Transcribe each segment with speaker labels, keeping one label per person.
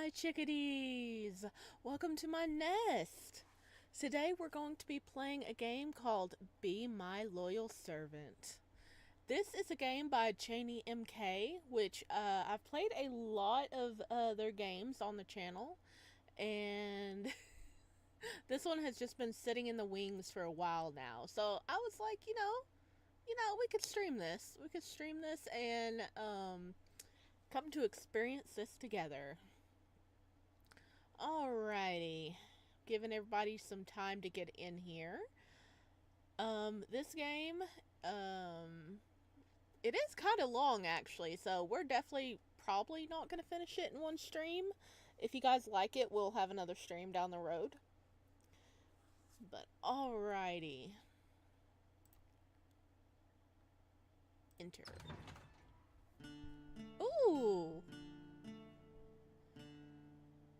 Speaker 1: my chickadees! Welcome to my nest! Today we're going to be playing a game called Be My Loyal Servant. This is a game by Cheney MK, which I've played a lot of their games on the channel, and this one has just been sitting in the wings for a while now. So I was like, we could stream this. We could stream this and come to experience this together. Alrighty. Giving everybody some time to get in here. This game, it is kind of long actually, so we're definitely probably not going to finish it in one stream. If you guys like it, we'll have another stream down the road. But alrighty. Enter. Ooh!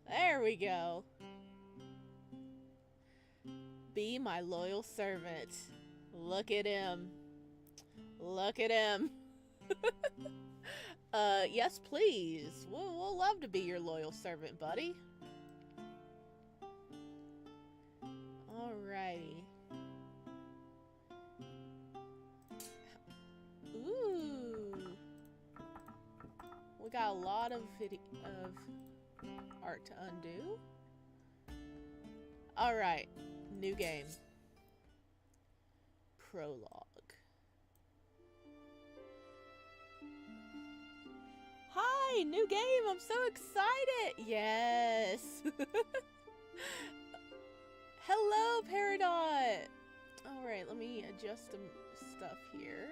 Speaker 1: There we go. Be my loyal servant. Look at him. Look at him. Yes, please. We'll love to be your loyal servant, buddy. Alrighty. Ooh. We got a lot of art to undo. Alright. New game. Prologue. Hi, new game. I'm so excited. Yes. Hello, Peridot. Alright, let me adjust some stuff here.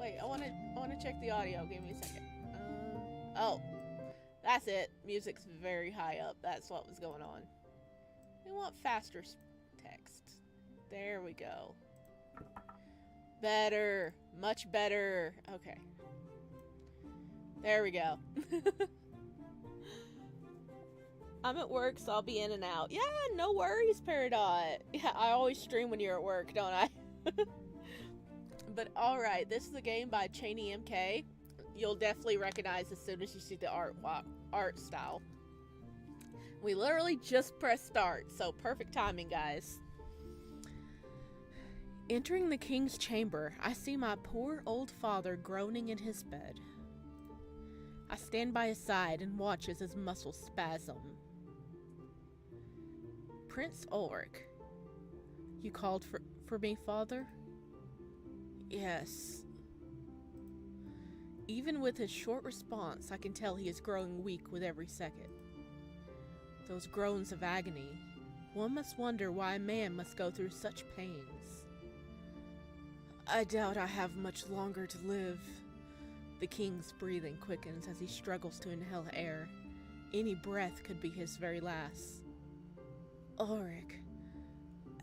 Speaker 1: Wait, I wanna check the audio. Give me a second. Oh, that's it. Music's very high up. That's what was going on. We want faster text. There we go. Better. Much better. Okay. There we go. I'm at work, so I'll be in and out. Yeah, no worries, Peridot. Yeah, I always stream when you're at work, don't I? But alright, this is a game by Cheney MK. You'll definitely recognize as soon as you see the art style. We literally just pressed start, so perfect timing, guys. Entering the king's chamber, I see my poor old father groaning in his bed. I stand by his side and watch as his muscles spasm. Prince Ulric, you called for me, father? Yes. Even with his short response, I can tell he is growing weak with every second. Those groans of agony. One must wonder why a man must go through such pains. I doubt I have much longer to live. The king's breathing quickens as he struggles to inhale air. Any breath could be his very last. Ulric,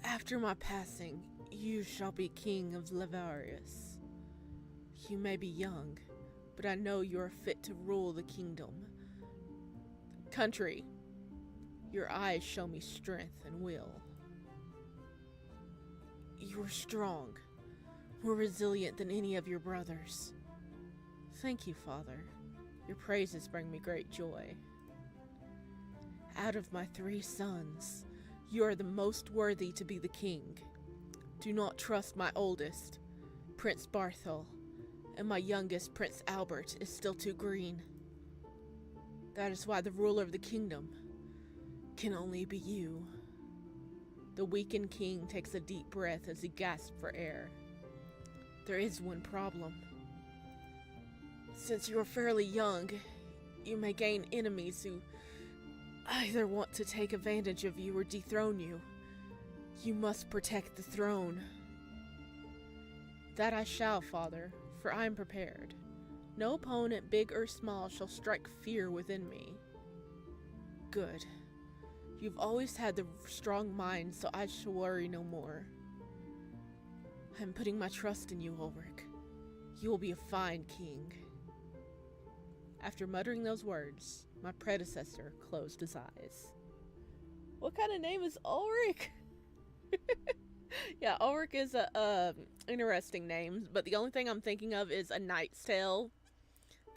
Speaker 1: after my passing, you shall be king of Lavarius. You may be young, but I know you are fit to rule the kingdom. Country, your eyes show me strength and will. You are strong, more resilient than any of your brothers. Thank you, Father. Your praises bring me great joy. Out of my 3 sons, you are the most worthy to be the king. Do not trust my oldest, Prince Barthol, and my youngest, Prince Albert, is still too green. That is why the ruler of the kingdom can only be you. The weakened king takes a deep breath as he gasps for air. There is one problem. Since you are fairly young, you may gain enemies who either want to take advantage of you or dethrone you. You must protect the throne. That I shall, Father, for I am prepared. No opponent, big or small, shall strike fear within me. Good. You've always had the strong mind, so I shall worry no more. I am putting my trust in you, Ulric. You will be a fine king. After muttering those words, my predecessor closed his eyes. What kind of name is Ulric? Yeah, Ulric is a interesting name, but the only thing I'm thinking of is A Knight's Tale.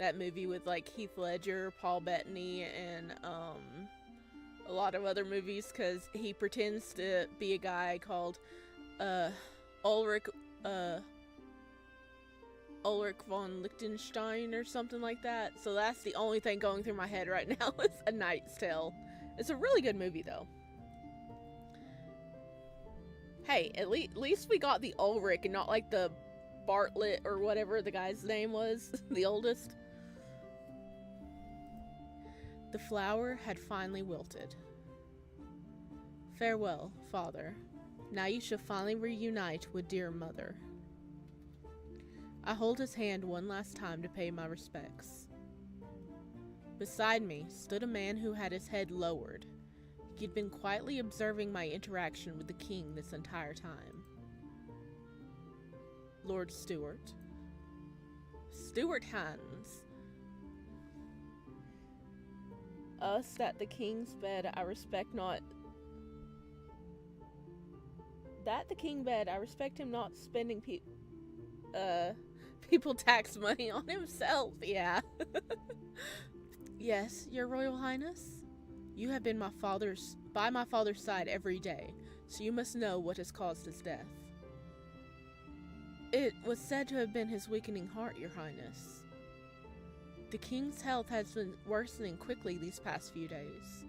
Speaker 1: that movie with like Heath Ledger, Paul Bettany, and a lot of other movies, because he pretends to be a guy called Ulric von Liechtenstein or something like that. So that's the only thing going through my head right now is A Knight's Tale. It's a really good movie though. Hey, at least we got the Ulric and not like the Bartlett or whatever the guy's name was, the oldest. The flower had finally wilted. Farewell, father. Now you shall finally reunite with dear mother. I hold his hand one last time to pay my respects. Beside me stood a man who had his head lowered. He'd been quietly observing my interaction with the king this entire time. Lord Stuart. Stuart Hans. Us at the king's bed, I respect not. That the king bed, I respect him not spending people tax money on himself, yeah. Yes, your royal highness? You have been by my father's side every day, so you must know what has caused his death. It was said to have been his weakening heart, your highness. The king's health has been worsening quickly these past few days.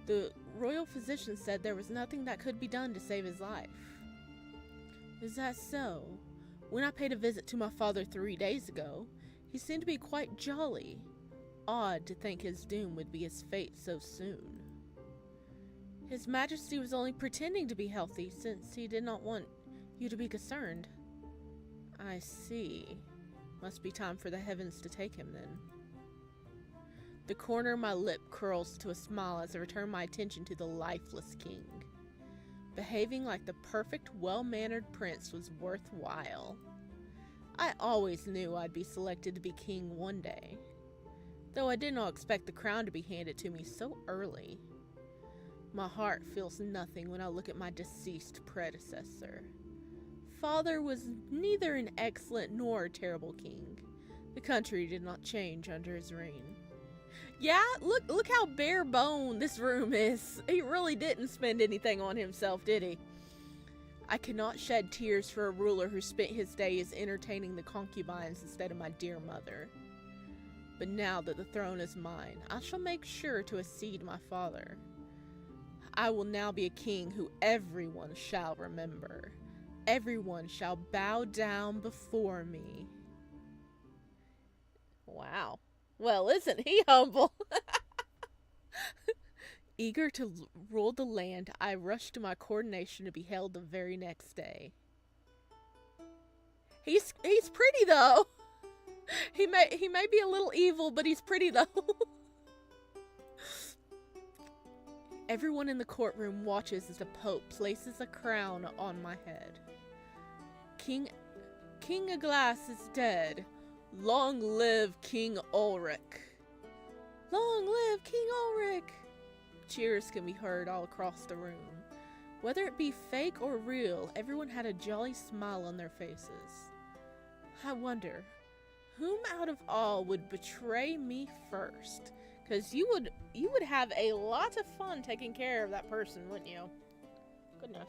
Speaker 1: The royal physician said there was nothing that could be done to save his life. Is that so? When I paid a visit to my father 3 days ago, he seemed to be quite jolly. Odd to think his doom would be his fate so soon. His Majesty was only pretending to be healthy since he did not want you to be concerned. I see. Must be time for the heavens to take him then. The corner of my lip curls to a smile as I return my attention to the lifeless king. Behaving like the perfect, well-mannered prince was worthwhile. I always knew I'd be selected to be king one day, though I did not expect the crown to be handed to me so early. My heart feels nothing when I look at my deceased predecessor. Father was neither an excellent nor a terrible king. The country did not change under his reign. Yeah, look how bare bone this room is. He really didn't spend anything on himself, did he? I cannot shed tears for a ruler who spent his days entertaining the concubines instead of my dear mother. But now that the throne is mine, I shall make sure to accede my father. I will now be a king who everyone shall remember. Everyone shall bow down before me. Wow. Well, isn't he humble? Eager to rule the land, I rushed to my coronation to be held the very next day. He's pretty though. He may be a little evil, but he's pretty though. Everyone in the courtroom watches as the Pope places a crown on my head. King Aglas is dead. Long live King Ulric. Long live King Ulric. Cheers can be heard all across the room. Whether it be fake or real, everyone had a jolly smile on their faces. I wonder, whom out of all would betray me first? Because you would have a lot of fun taking care of that person, wouldn't you? Goodness.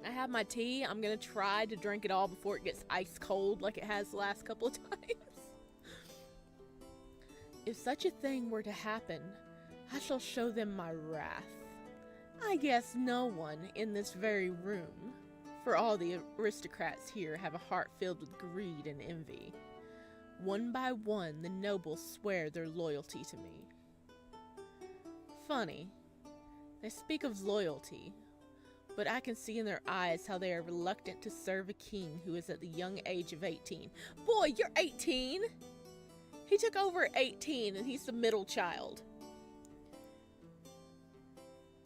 Speaker 1: I have my tea. I'm going to try to drink it all before it gets ice cold like it has the last couple of times. If such a thing were to happen, I shall show them my wrath. I guess no one in this very room, for all the aristocrats here have a heart filled with greed and envy. One by one, the nobles swear their loyalty to me. Funny, they speak of loyalty, but I can see in their eyes how they are reluctant to serve a king who is at the young age of 18. Boy, you're 18! He took over at 18 and he's the middle child.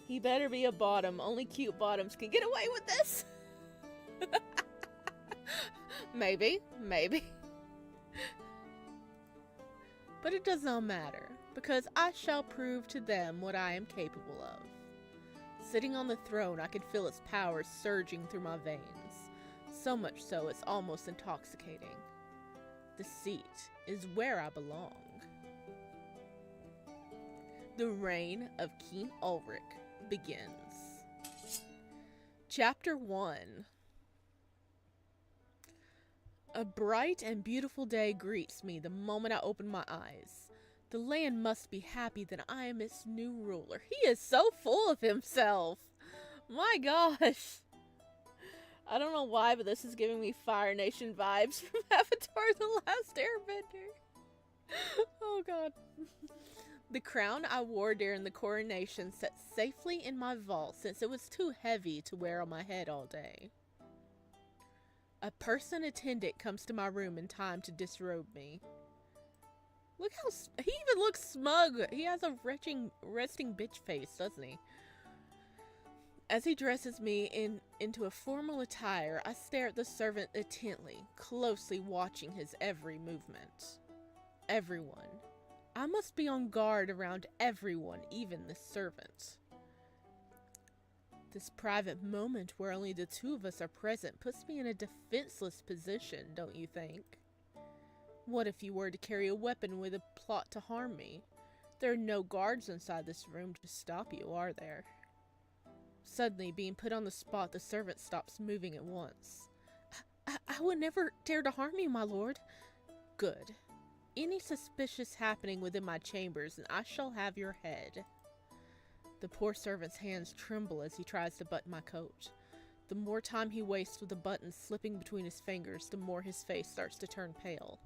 Speaker 1: He better be a bottom. Only cute bottoms can get away with this. Maybe. But it does not matter, because I shall prove to them what I am capable of. Sitting on the throne, I could feel its power surging through my veins. So much so it's almost intoxicating. The seat is where I belong. The reign of King Ulric begins. Chapter 1. A bright and beautiful day greets me the moment I open my eyes. The land must be happy that I am its new ruler. He is so full of himself. My gosh. I don't know why, but this is giving me Fire Nation vibes from Avatar: The Last Airbender. Oh god. The crown I wore during the coronation sat safely in my vault since it was too heavy to wear on my head all day. A person attendant comes to my room in time to disrobe me. Look how he even looks smug. He has a resting bitch face, doesn't he? As he dresses me into a formal attire, I stare at the servant intently, closely watching his every movement. Everyone. I must be on guard around everyone, even the servant. This private moment where only the two of us are present puts me in a defenseless position, don't you think? What if you were to carry a weapon with a plot to harm me? There are no guards inside this room to stop you, are there? Suddenly, being put on the spot, the servant stops moving at once. I would never dare to harm you, my lord. Good. Any suspicious happening within my chambers, and I shall have your head. The poor servant's hands tremble as he tries to button my coat. The more time he wastes with the buttons slipping between his fingers, the more his face starts to turn pale.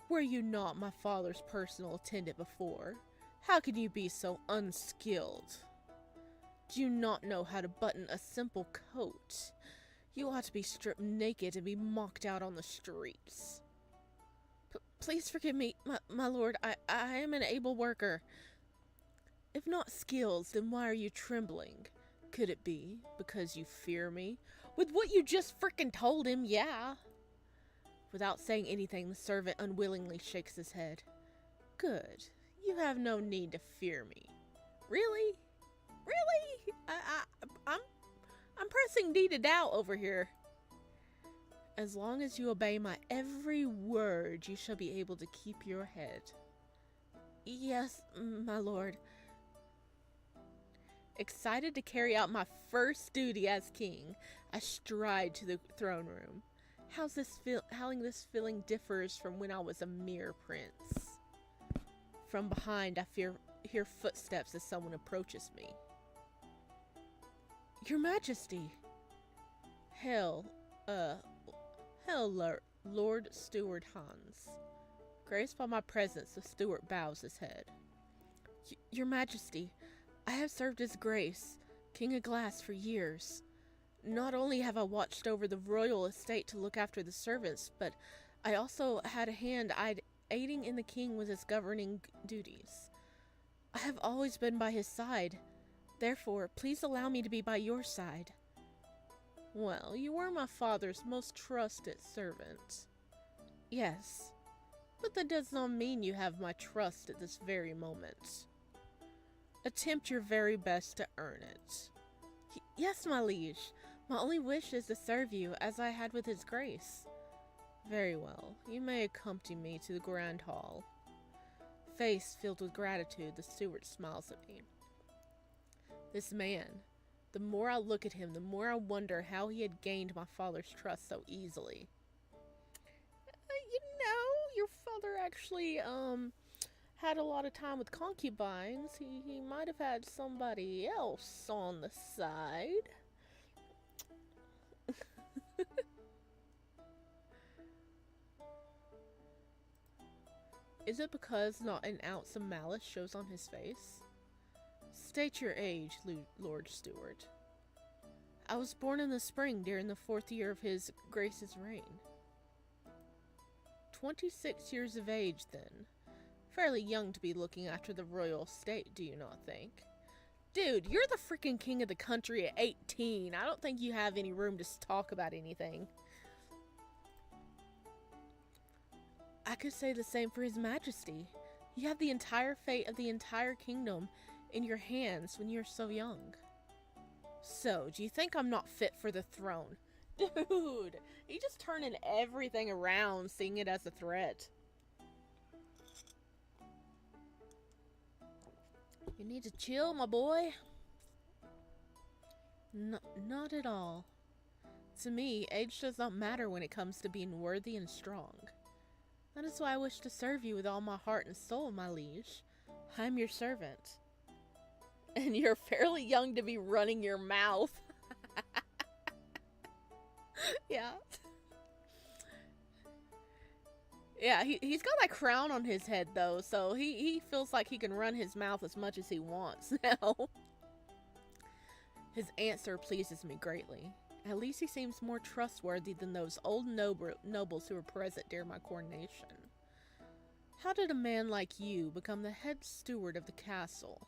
Speaker 1: Were you not my father's personal attendant before? How can you be so unskilled? Do you not know how to button a simple coat? You ought to be stripped naked and be mocked out on the streets. Please forgive me, my lord. I am an able worker. If not skills, then why are you trembling? Could it be because you fear me? With what you just frickin' told him, yeah. Without saying anything, the servant unwillingly shakes his head. Good. You have no need to fear me. Really? Really? I'm pressing D to doubt over here. As long as you obey my every word, you shall be able to keep your head. Yes, my lord. Excited to carry out my first duty as king, I stride to the throne room. How this feeling differs from when I was a mere prince. From behind, I hear footsteps as someone approaches me. Your Majesty! Hail, Lord Steward Hans. Graced by my presence, the steward bows his head. Your Majesty, I have served His Grace, King of Glass, for years. Not only have I watched over the royal estate to look after the servants, but I also had a hand aiding in the king with his governing duties. I have always been by his side. Therefore, please allow me to be by your side. Well, you were my father's most trusted servant. Yes, but that does not mean you have my trust at this very moment. Attempt your very best to earn it. Yes, my liege. My only wish is to serve you as I had with His Grace. Very well. You may accompany me to the Grand Hall. Face filled with gratitude, the steward smiles at me. This man, the more I look at him, the more I wonder how he had gained my father's trust so easily. Your father actually, had a lot of time with concubines. He might have had somebody else on the side. Is it because not an ounce of malice shows on his face? State your age, Lord Steward. I was born in the spring during the 4th year of His Grace's reign. 26 years of age, then. Fairly young to be looking after the royal estate, do you not think? Dude, you're the freaking king of the country at 18. I don't think you have any room to talk about anything. I could say the same for His Majesty. You have the entire fate of the entire kingdom in your hands when you're so young. So, do you think I'm not fit for the throne? Dude, he just turning everything around, seeing it as a threat. You need to chill, my boy. Not at all. To me, age does not matter when it comes to being worthy and strong. That is why I wish to serve you with all my heart and soul, my liege. I'm your servant. And you're fairly young to be running your mouth. Yeah. Yeah, he's got that crown on his head, though, so he feels like he can run his mouth as much as he wants now. His answer pleases me greatly. At least he seems more trustworthy than those old nobles who were present during my coronation. How did a man like you become the head steward of the castle?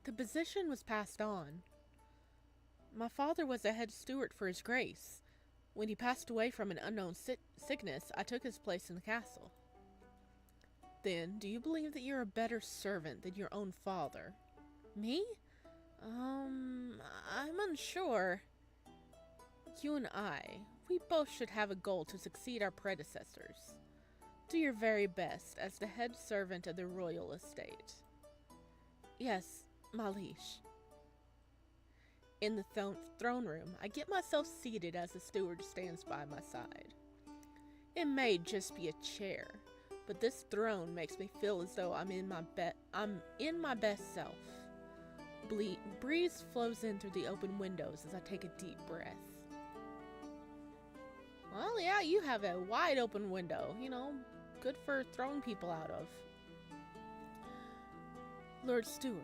Speaker 1: The position was passed on. My father was a head steward for his grace. When he passed away from an unknown sickness, I took his place in the castle. Then, do you believe that you're a better servant than your own father? Me? I'm unsure. You and we both should have a goal to succeed our predecessors. Do your very best as the head servant of the royal estate. Yes, my liege. In the throne room, I get myself seated as the steward stands by my side. It may just be a chair, but this throne makes me feel as though I'm in my best self. Breeze flows in through the open windows as I take a deep breath. Well, yeah, you have a wide open window, good for throwing people out of. Lord Steward,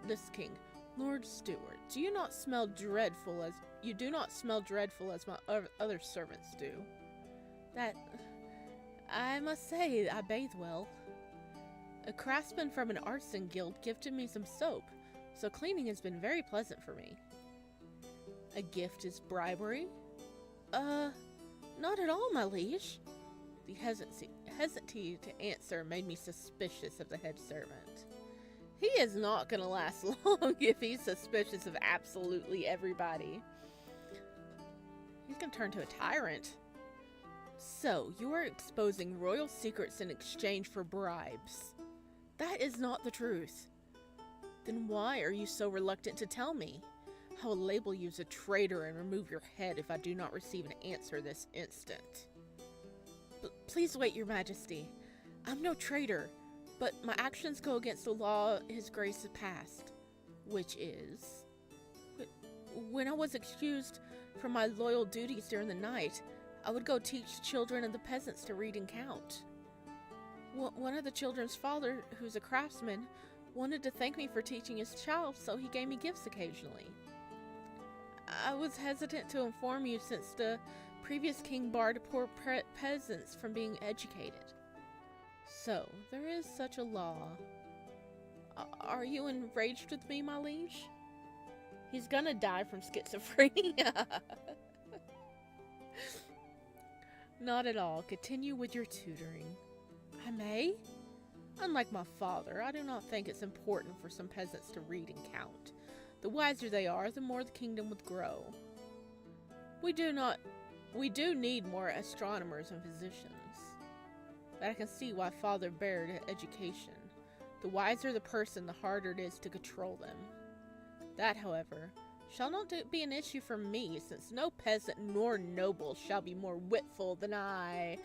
Speaker 1: this king, Lord Steward, do you not smell dreadful as my other servants do? That, I must say, I bathe well. A craftsman from an artisan guild gifted me some soap, so cleaning has been very pleasant for me. A gift is bribery? Not at all, my liege. The hesitancy to answer made me suspicious of the head servant. He is not gonna last long if he's suspicious of absolutely everybody. He's gonna turn to a tyrant. So, you are exposing royal secrets in exchange for bribes. That is not the truth. Then why are you so reluctant to tell me? I will label you as a traitor and remove your head if I do not receive an answer this instant. Please wait, your majesty. I'm no traitor, but my actions go against the law his grace has passed, which is... When I was excused from my loyal duties during the night, I would go teach the children and the peasants to read and count. One of the children's father, who's a craftsman, wanted to thank me for teaching his child, so he gave me gifts occasionally. I was hesitant to inform you since the previous king barred poor peasants from being educated. So, there is such a law. Are you enraged with me, my liege? He's gonna die from schizophrenia. Not at all. Continue with your tutoring. I may? Unlike my father, I do not think it's important for some peasants to read and count. The wiser they are, the more the kingdom would grow. We do need more astronomers and physicians. But I can see why father bared education. The wiser the person, the harder it is to control them. That, however, shall not be an issue for me, since no peasant nor noble shall be more witful than I.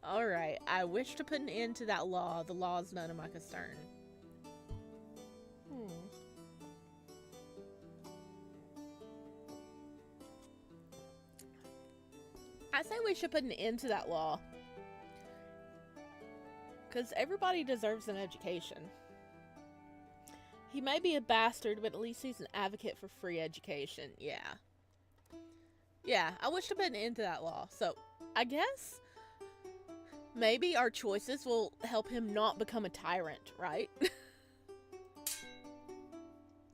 Speaker 1: Alright, I wish to put an end to that law. The law is none of my concern. I say we should put an end to that law. Because everybody deserves an education. He may be a bastard, but at least he's an advocate for free education. Yeah, I wish to put an end to that law. So, I guess maybe our choices will help him not become a tyrant, right?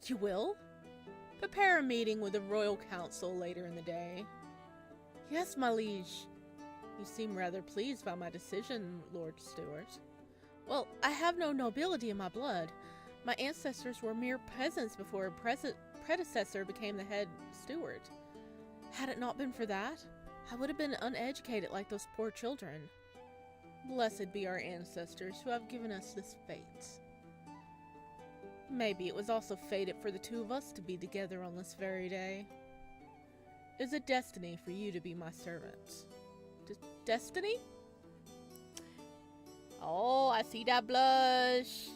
Speaker 1: You will? Prepare a meeting with the royal council later in the day. Yes, my liege. You seem rather pleased by my decision, Lord Stewart. Well, I have no nobility in my blood. My ancestors were mere peasants before predecessor became the head steward. Had it not been for that, I would have been uneducated like those poor children. Blessed be our ancestors who have given us this fate. Maybe it was also fated for the two of us to be together on this very day. It is a destiny for you to be my servant. Destiny? Oh, I see that blush.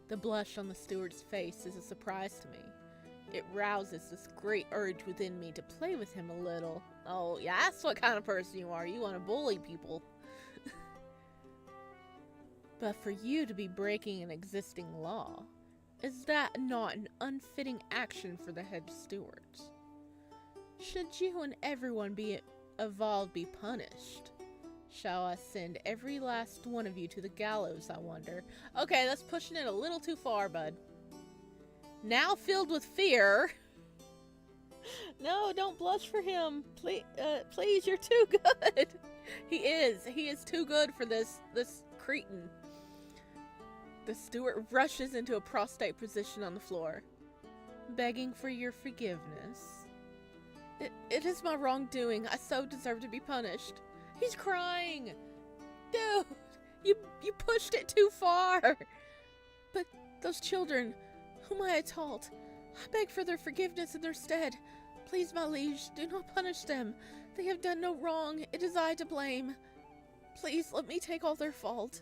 Speaker 1: The blush on the steward's face is a surprise to me. It rouses this great urge within me to play with him a little. Oh, yeah, that's what kind of person you are. You want to bully people. But for you to be breaking an existing law, is that not an unfitting action for the head stewards? Should you and everyone be evolved be punished? Shall I send every last one of you to the gallows, I wonder? Okay, that's pushing it a little too far, bud. Now filled with fear. No, don't blush for him. Please, you're too good. He is too good for this cretin. The steward rushes into a prostrate position on the floor, begging for your forgiveness. It is my wrongdoing. I so deserve to be punished. He's crying. Dude, you pushed it too far. But those children whom I had taught, I beg for their forgiveness in their stead. Please, my liege, do not punish them. They have done no wrong. It is I to blame. Please let me take all their fault.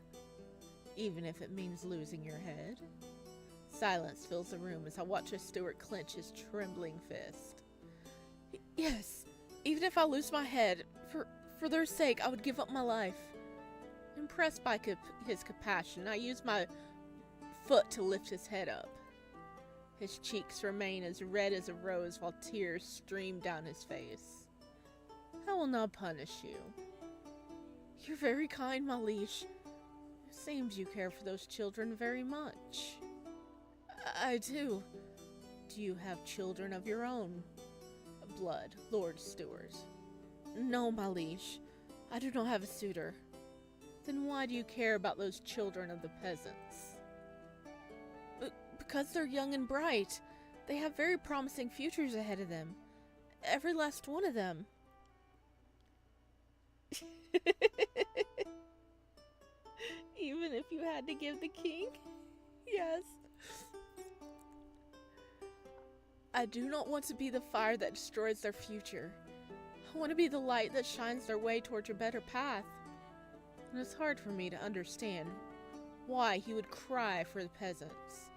Speaker 1: Even if it means losing your head. Silence fills the room as I watch a steward clench his trembling fist. Yes, even if I lose my head, for their sake, I would give up my life. Impressed by his compassion, I use my foot to lift his head up. His cheeks remain as red as a rose while tears stream down his face. I will not punish you. You're very kind, my liege. It seems you care for those children very much. I do. Do you have children of your own? Blood, Lord Steward. No, my liege. I do not have a suitor. Then why do you care about those children of the peasants? Because they're young and bright. They have very promising futures ahead of them. Every last one of them. Even if you had to give the king? Yes. I do not want to be the fire that destroys their future. I want to be the light that shines their way towards a better path. And it's hard for me to understand why he would cry for the peasants.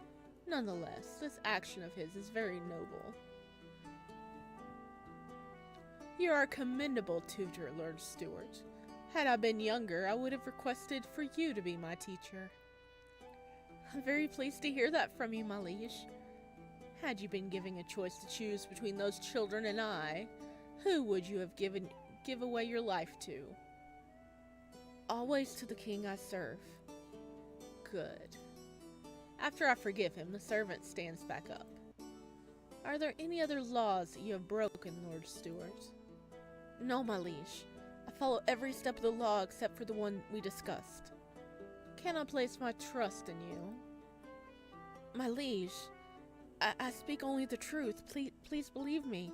Speaker 1: Nonetheless, this action of his is very noble. You are a commendable tutor, Lord Steward. Had I been younger, I would have requested for you to be my teacher. I'm very pleased to hear that from you, my liege. Had you been given a choice to choose between those children and I, who would you have give away your life to? Always to the king I serve. Good. After I forgive him, the servant stands back up. Are there any other laws that you have broken, Lord Steward? No, my liege. I follow every step of the law except for the one we discussed. Can I place my trust in you? My liege, I speak only the truth. Please believe me.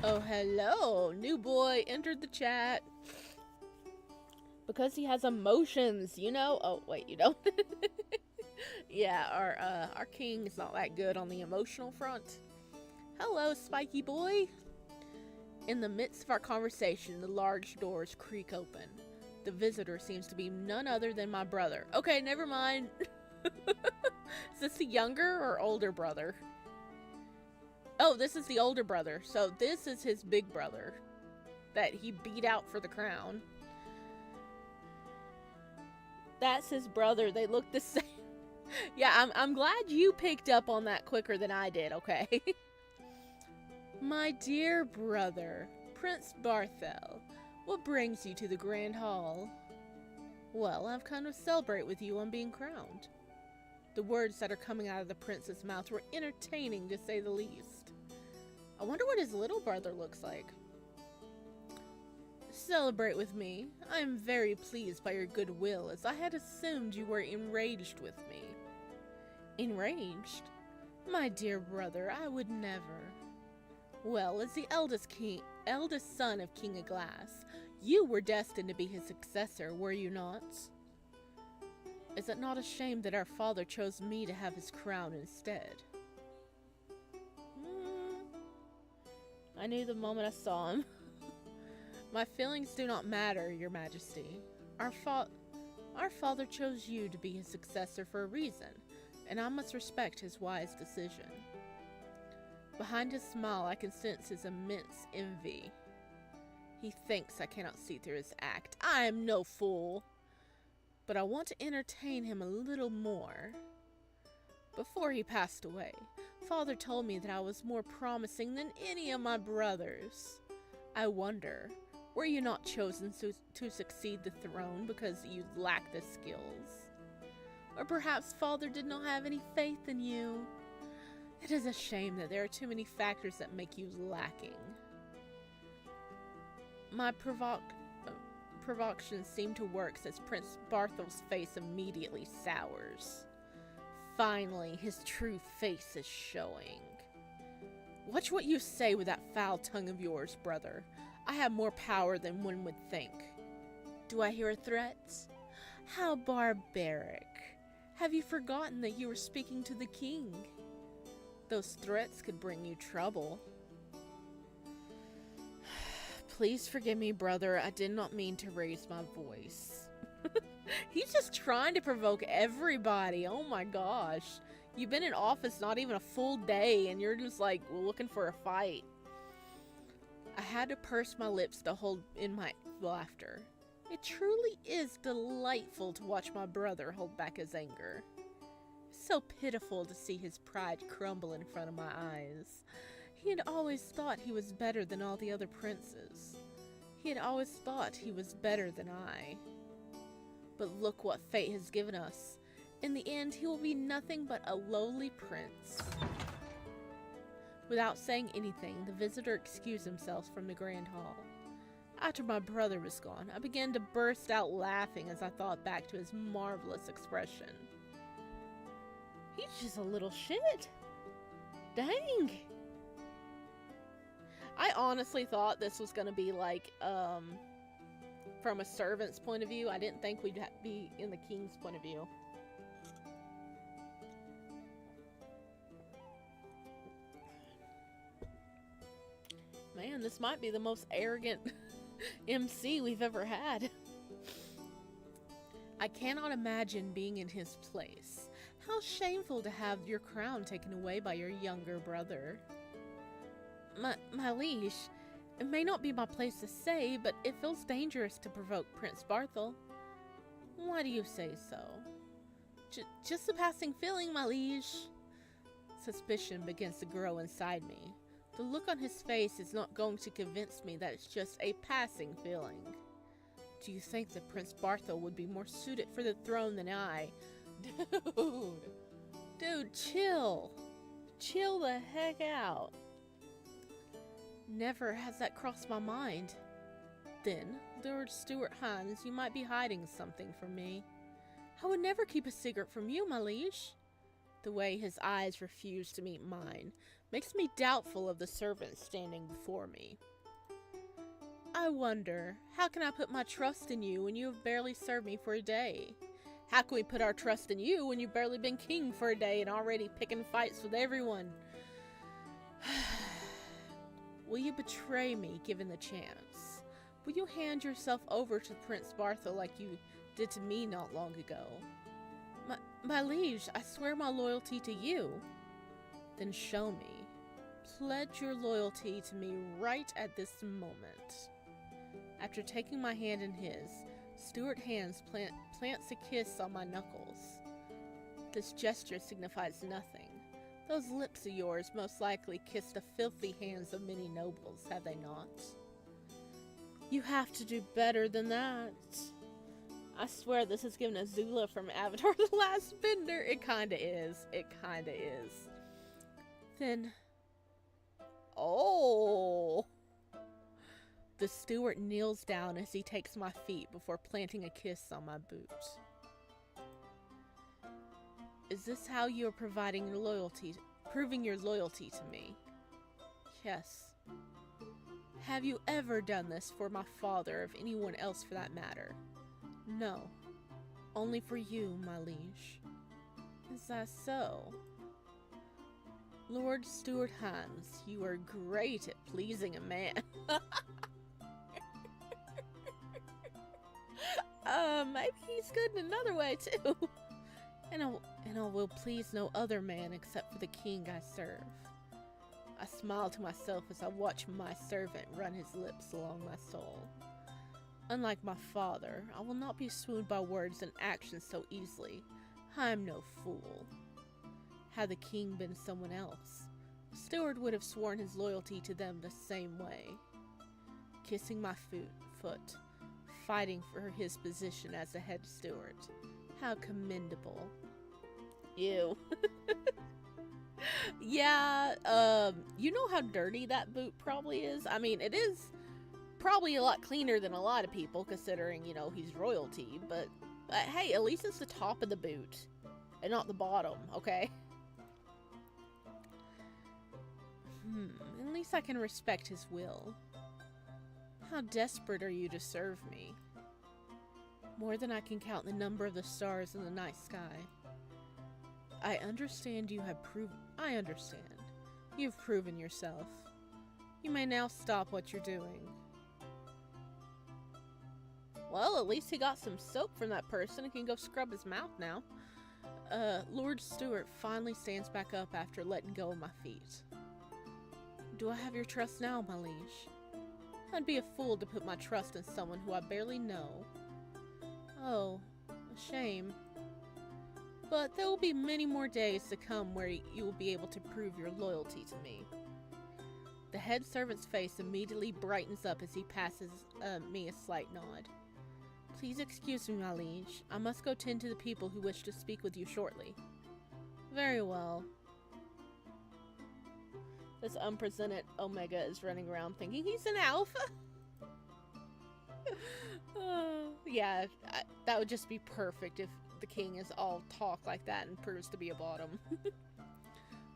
Speaker 1: Oh, hello. New boy entered the chat. Because he has emotions, you know? Oh, wait, you don't? Yeah, our king is not that good on the emotional front. Hello, spiky boy. In the midst of our conversation, the large doors creak open. The visitor seems to be none other than my brother. Okay, never mind. Is this the younger or older brother? Oh, this is the older brother. So this is his big brother that he beat out for the crown. That's his brother. They look the same. Yeah, I'm glad you picked up on that quicker than I did, okay? My dear brother, Prince Barthel, what brings you to the Grand Hall? Well, I've come to celebrate with you on being crowned. The words that are coming out of the prince's mouth were entertaining, to say the least. I wonder what his little brother looks like. Celebrate with me. I am very pleased by your goodwill, as I had assumed you were enraged with me. Enraged? My dear brother, I would never. Well, as the eldest son of King of Glass, you were destined to be his successor, were you not? Is it not a shame that our father chose me to have his crown instead? I knew the moment I saw him. My feelings do not matter, your majesty. Our father chose you to be his successor for a reason, and I must respect his wise decision. Behind his smile, I can sense his immense envy. He thinks I cannot see through his act. I am no fool. But I want to entertain him a little more. Before he passed away, Father told me that I was more promising than any of my brothers. I wonder, were you not chosen to succeed the throne because you lack the skills? Or perhaps Father did not have any faith in you? It is a shame that there are too many factors that make you lacking. My provocations seem to work as Prince Barthel's face immediately sours. Finally, his true face is showing. Watch what you say with that foul tongue of yours, brother. I have more power than one would think. Do I hear a threat? How barbaric. Have you forgotten that you were speaking to the king? Those threats could bring you trouble. Please forgive me, brother. I did not mean to raise my voice. He's just trying to provoke everybody. Oh my gosh. You've been in office not even a full day and you're just like looking for a fight. I had to purse my lips to hold in my laughter. It truly is delightful to watch my brother hold back his anger. It's so pitiful to see his pride crumble in front of my eyes. He had always thought he was better than all the other princes. He had always thought he was better than I. But look what fate has given us. In the end, he will be nothing but a lowly prince. Without saying anything, the visitor excused himself from the grand hall. After my brother was gone, I began to burst out laughing as I thought back to his marvelous expression. He's just a little shit. Dang. I honestly thought this was going to be like, from a servant's point of view. I didn't think we'd be in the king's point of view. Man, this might be the most arrogant MC we've ever had. I cannot imagine being in his place. How shameful to have your crown taken away by your younger brother. My liege, it may not be my place to say, but it feels dangerous to provoke Prince Barthel. Why do you say so? Just a passing feeling, my liege. Suspicion begins to grow inside me. The look on his face is not going to convince me that it's just a passing feeling. Do you think that Prince Barthel would be more suited for the throne than I? Dude, chill. Chill the heck out. Never has that crossed my mind. Then, Lord Stuart Hines, you might be hiding something from me. I would never keep a secret from you, my liege. The way his eyes refuse to meet mine makes me doubtful of the servant standing before me. I wonder, how can I put my trust in you when you have barely served me for a day? How can we put our trust in you when you've barely been king for a day and already picking fights with everyone? Will you betray me given the chance? Will you hand yourself over to Prince Barthel like you did to me not long ago? My liege, I swear my loyalty to you. Then show me. Pledge your loyalty to me right at this moment. After taking my hand in his, Stuart Hands plants a kiss on my knuckles. This gesture signifies nothing. Those lips of yours most likely kissed the filthy hands of many nobles, have they not? You have to do better than that. I swear this is giving Azula from Avatar The Last Bender. It kinda is. It kinda is. Then... oh! The steward kneels down as he takes my feet before planting a kiss on my boot. Is this how you are proving your loyalty proving your loyalty to me. Yes. Have you ever done this for my father, or anyone else for that matter? No. Only for you, my liege. Is that so? Lord Stuart Hans, you are great at pleasing a man. Maybe he's good in another way, too. And I will please no other man except for the king I serve. I smile to myself as I watch my servant run his lips along my soul. Unlike my father, I will not be swooned by words and actions so easily. I am no fool. Had the king been someone else, Stuart would have sworn his loyalty to them the same way. Kissing my foot, fighting for his position as the head steward. How commendable. Ew. Yeah, you know how dirty that boot probably is? I mean, it is probably a lot cleaner than a lot of people, considering, you know, he's royalty, but hey, at least it's the top of the boot, and not the bottom, okay? At least I can respect his will. How desperate are you to serve me? More than I can count the number of the stars in the night sky. I understand you have proven... I understand. You've proven yourself. You may now stop what you're doing. Well, at least he got some soap from that person and can go scrub his mouth now. Lord Stuart finally stands back up after letting go of my feet. Do I have your trust now, my liege? I'd be a fool to put my trust in someone who I barely know. Oh, a shame. But there will be many more days to come where you will be able to prove your loyalty to me. The head servant's face immediately brightens up as he passes me a slight nod. Please excuse me, my liege. I must go tend to the people who wish to speak with you shortly. Very well. This unpresented Omega is running around thinking he's an alpha. Yeah, that would just be perfect if the king is all talk like that and proves to be a bottom.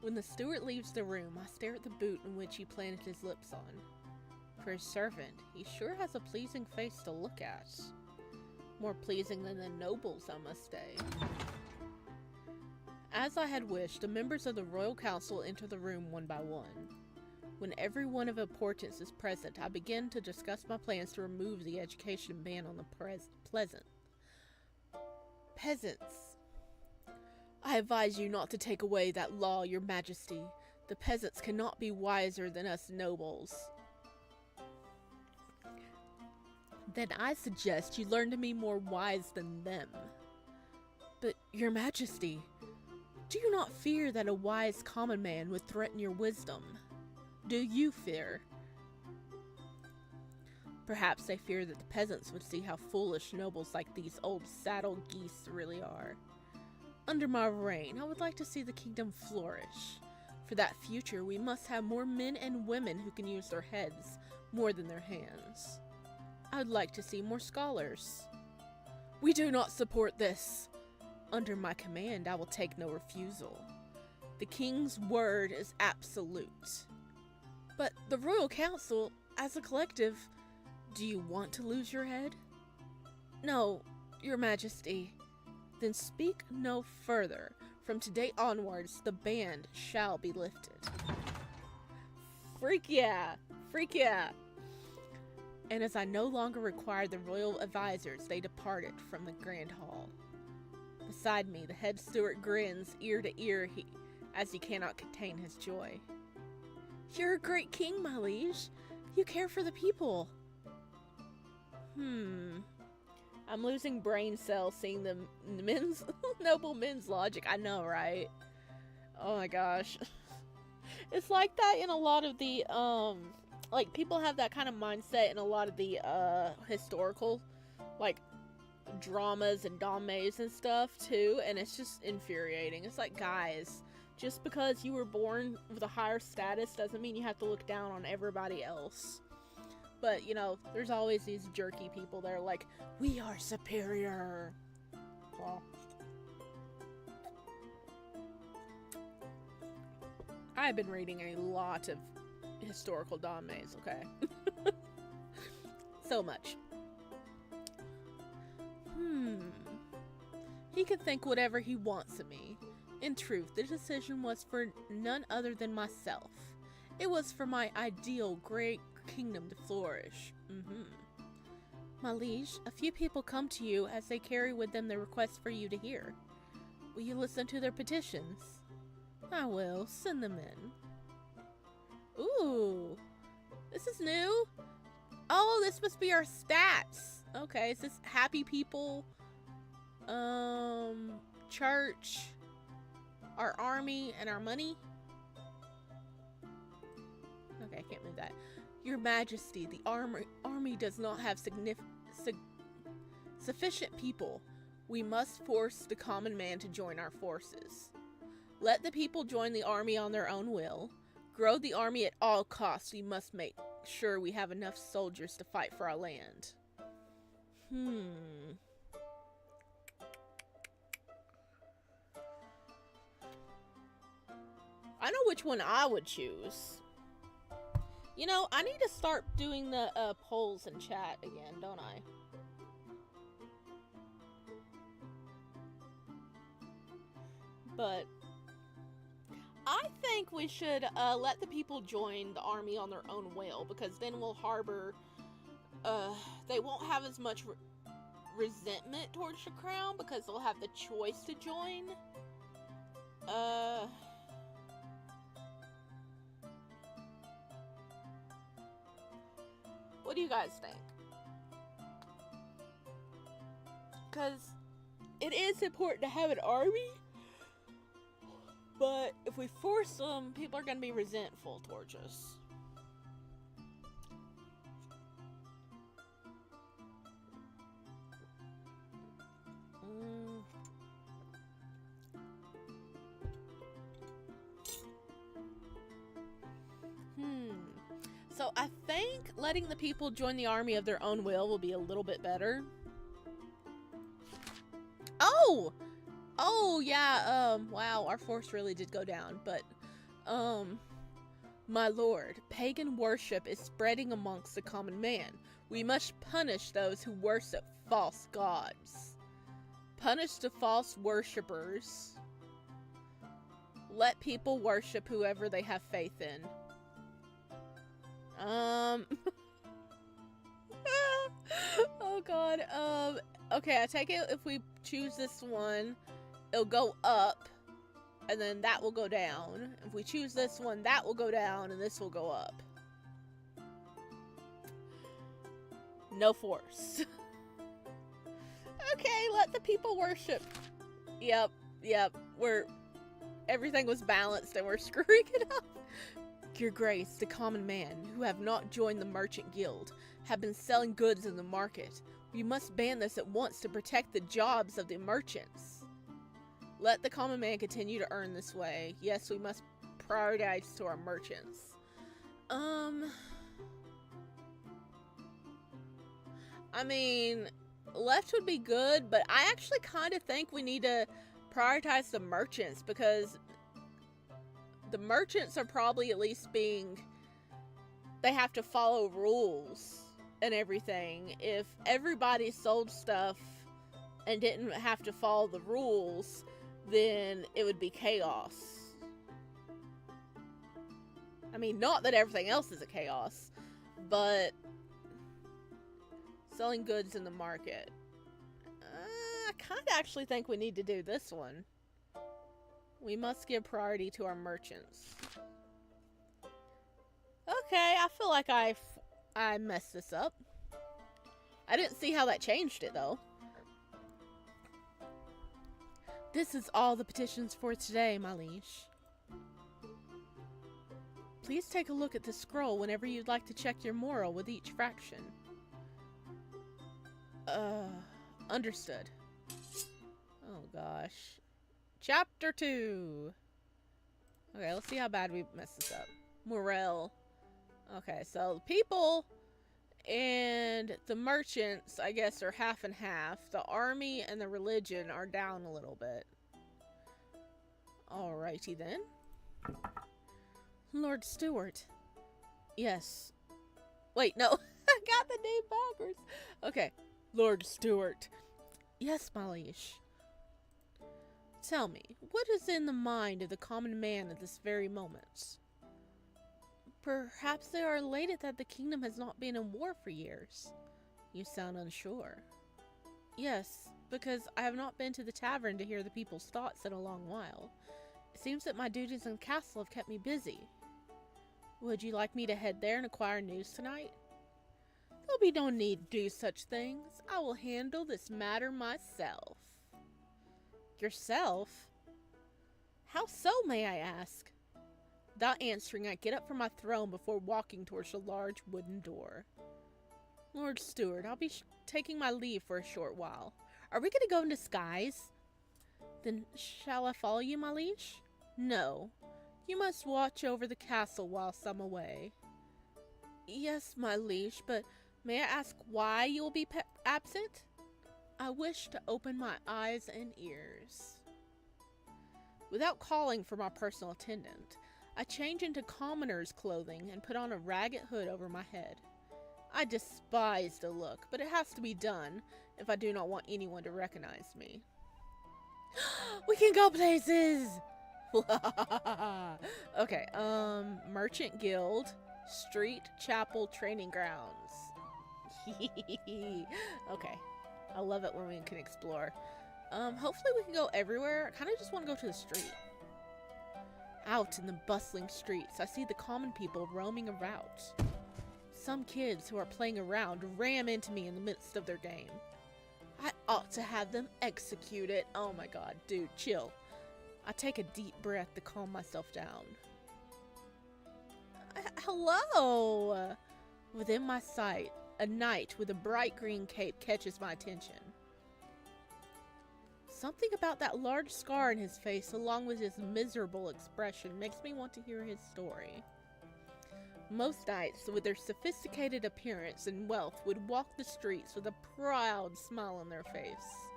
Speaker 1: When the steward leaves the room, I stare at the boot in which he planted his lips on. For his servant, he sure has a pleasing face to look at. More pleasing than the nobles, I must say. As I had wished, the members of the royal council enter the room one by one. When everyone of importance is present, I begin to discuss my plans to remove the education ban on the peasants. I advise you not to take away that law, your majesty. The peasants cannot be wiser than us nobles. Then I suggest you learn to be more wise than them. But, your majesty, do you not fear that a wise common man would threaten your wisdom? Do you fear? Perhaps they fear that the peasants would see how foolish nobles like these old saddle geese really are. Under my reign, I would like to see the kingdom flourish. For that future, we must have more men and women who can use their heads more than their hands. I would like to see more scholars. We do not support this. Under my command, I will take no refusal. The king's word is absolute. But the royal council, as a collective, do you want to lose your head? No, your majesty. Then speak no further. From today onwards, the ban shall be lifted. Freak yeah! Freak yeah! And as I no longer required the royal advisors, they departed from the grand hall. Beside me, the head steward grins ear to ear as he cannot contain his joy. You're a great king, my liege. You care for the people. I'm losing brain cells seeing the noble men's logic. I know, right? Oh my gosh. It's like that in a lot of the, like, people have that kind of mindset in a lot of the, historical, like, dramas and dramas and stuff, too, and it's just infuriating. It's like, guys, just because you were born with a higher status doesn't mean you have to look down on everybody else. But, you know, there's always these jerky people that are like, we are superior. Well, I've been reading a lot of historical Dames, okay? So much. He can think whatever he wants of me. In truth, the decision was for none other than myself. It was for my ideal great kingdom to flourish. My liege, a few people come to you as they carry with them the request for you to hear. Will you listen to their petitions? I will. Send them in. Ooh. This is new. Oh, this must be our stats. Okay, is this happy people? Church, our army, and our money? Okay, I can't move that. Your Majesty, the army does not have sufficient people. We must force the common man to join our forces. Let the people join the army on their own will. Grow the army at all costs. We must make sure we have enough soldiers to fight for our land. I know which one I would choose. You know, I need to start doing the polls in chat again, don't I? But I think we should let the people join the army on their own will, because then we'll harbor, they won't have as much resentment towards the crown because they'll have the choice to join. What do you guys think? Because it is important to have an army, but if we force them, people are going to be resentful towards us. So I think letting the people join the army of their own will be a little bit better. Oh yeah, wow, our force really did go down, but, my lord, pagan worship is spreading amongst the common man. We must punish those who worship false gods. Punish the false worshippers. Let people worship whoever they have faith in. Oh god, okay, I take it if we choose this one, it'll go up, and then that will go down. If we choose this one, that will go down, and this will go up. No force. Okay, let the people worship. Yep, everything was balanced, and we're screwing it up. Your Grace, the common man, who have not joined the merchant guild, have been selling goods in the market. We must ban this at once to protect the jobs of the merchants. Let the common man continue to earn this way. Yes, we must prioritize to our merchants. I mean, left would be good, but I actually kind of think we need to prioritize the merchants, because the merchants are probably at least they have to follow rules and everything. If everybody sold stuff and didn't have to follow the rules, then it would be chaos. I mean, not that everything else is a chaos, but selling goods in the market. I kind of actually think we need to do this one. We must give priority to our merchants. Okay, I feel like I messed this up. I didn't see how that changed it, though. This is all the petitions for today, my liege. Please take a look at the scroll whenever you'd like to check your moral with each fraction. Understood. Oh, gosh. Chapter 2. Okay, let's see how bad we messed this up. Morale. Okay, so the people and the merchants, I guess, are half and half. The army and the religion are down a little bit. Alrighty then. Lord Stewart. Yes. Wait, no. I got the name backwards. Okay. Lord Stewart. Yes, my liege. Tell me, what is in the mind of the common man at this very moment? Perhaps they are elated that the kingdom has not been in war for years. You sound unsure. Yes, because I have not been to the tavern to hear the people's thoughts in a long while. It seems that my duties in the castle have kept me busy. Would you like me to head there and acquire news tonight? There'll be no need to do such things. I will handle this matter myself. Yourself? How so, may I ask? Without answering, I get up from my throne before walking towards a large wooden door. Lord Stewart, I'll be taking my leave for a short while. Are we going to go in disguise? Then shall I follow you, my liege? No. You must watch over the castle whilst I'm away. Yes, my liege, but may I ask why you will be absent? I wish to open my eyes and ears. Without calling for my personal attendant, I change into commoner's clothing and put on a ragged hood over my head. I despise the look, but it has to be done if I do not want anyone to recognize me. We can go places! Okay, Merchant Guild, Street Chapel Training Grounds. Okay, I love it when we can explore. Hopefully we can go everywhere. I kind of just want to go to the street. Out in the bustling streets, I see the common people roaming about. Some kids who are playing around ram into me in the midst of their game. I ought to have them executed. Oh my god, dude, chill. I take a deep breath to calm myself down. Hello! Within my sight, a knight with a bright green cape catches my attention. Something about that large scar in his face, along with his miserable expression, makes me want to hear his story. Most knights, with their sophisticated appearance and wealth, would walk the streets with a proud smile on their face.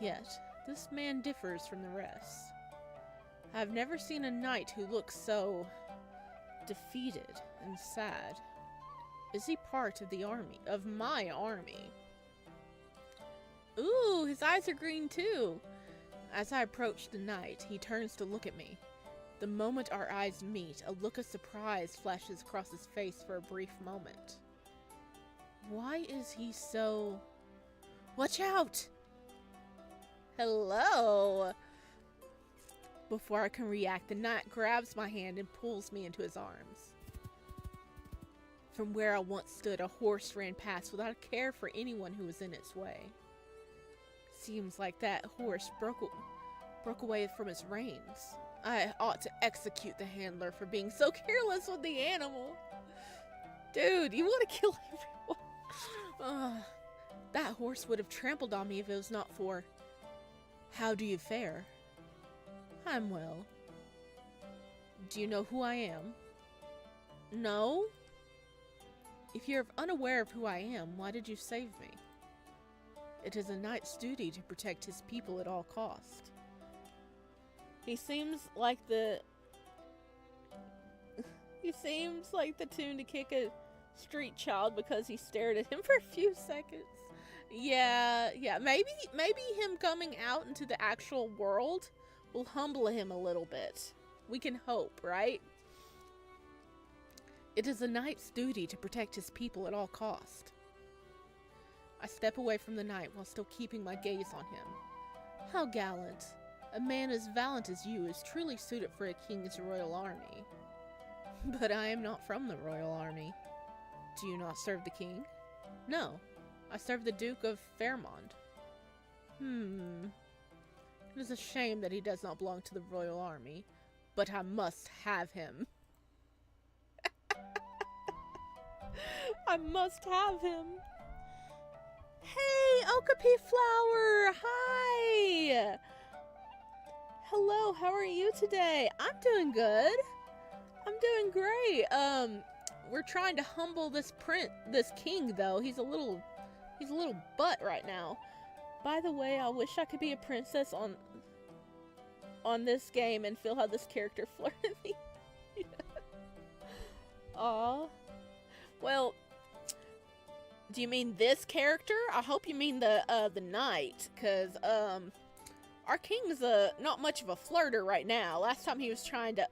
Speaker 1: Yet, this man differs from the rest. I have never seen a knight who looks so defeated and sad. Is he part of the army? Of my army? Ooh, his eyes are green too. As I approach the knight, he turns to look at me. The moment our eyes meet, a look of surprise flashes across his face for a brief moment. Why is he so... Watch out! Hello! Before I can react, the knight grabs my hand and pulls me into his arms. From where I once stood, a horse ran past without a care for anyone who was in its way. Seems like that horse broke away from its reins. I ought to execute the handler for being so careless with the animal. Dude, you want to kill everyone? That horse would have trampled on me if it was not for... How do you fare? I'm well. Do you know who I am? No? If you're unaware of who I am, why did you save me? It is a knight's duty to protect his people at all cost. He seems like the tune to kick a street child because he stared at him for a few seconds. Yeah, maybe him coming out into the actual world will humble him a little bit. We can hope, right? It is a knight's duty to protect his people at all cost. I step away from the knight while still keeping my gaze on him. How gallant. A man as valiant as you is truly suited for a king's royal army. But I am not from the royal army. Do you not serve the king? No, I serve the Duke of Fairmont. It is a shame that he does not belong to the royal army, but I must have him. I must have him. Hey, Okapi Flower! Hi! Hello, how are you today? I'm doing good. I'm doing great. We're trying to humble this king, though. He's a little butt right now. By the way, I wish I could be a princess on this game and feel how this character flirted me. Aw. Well, do you mean this character? I hope you mean the knight, cause our king's not much of a flirter right now. Last time he was trying to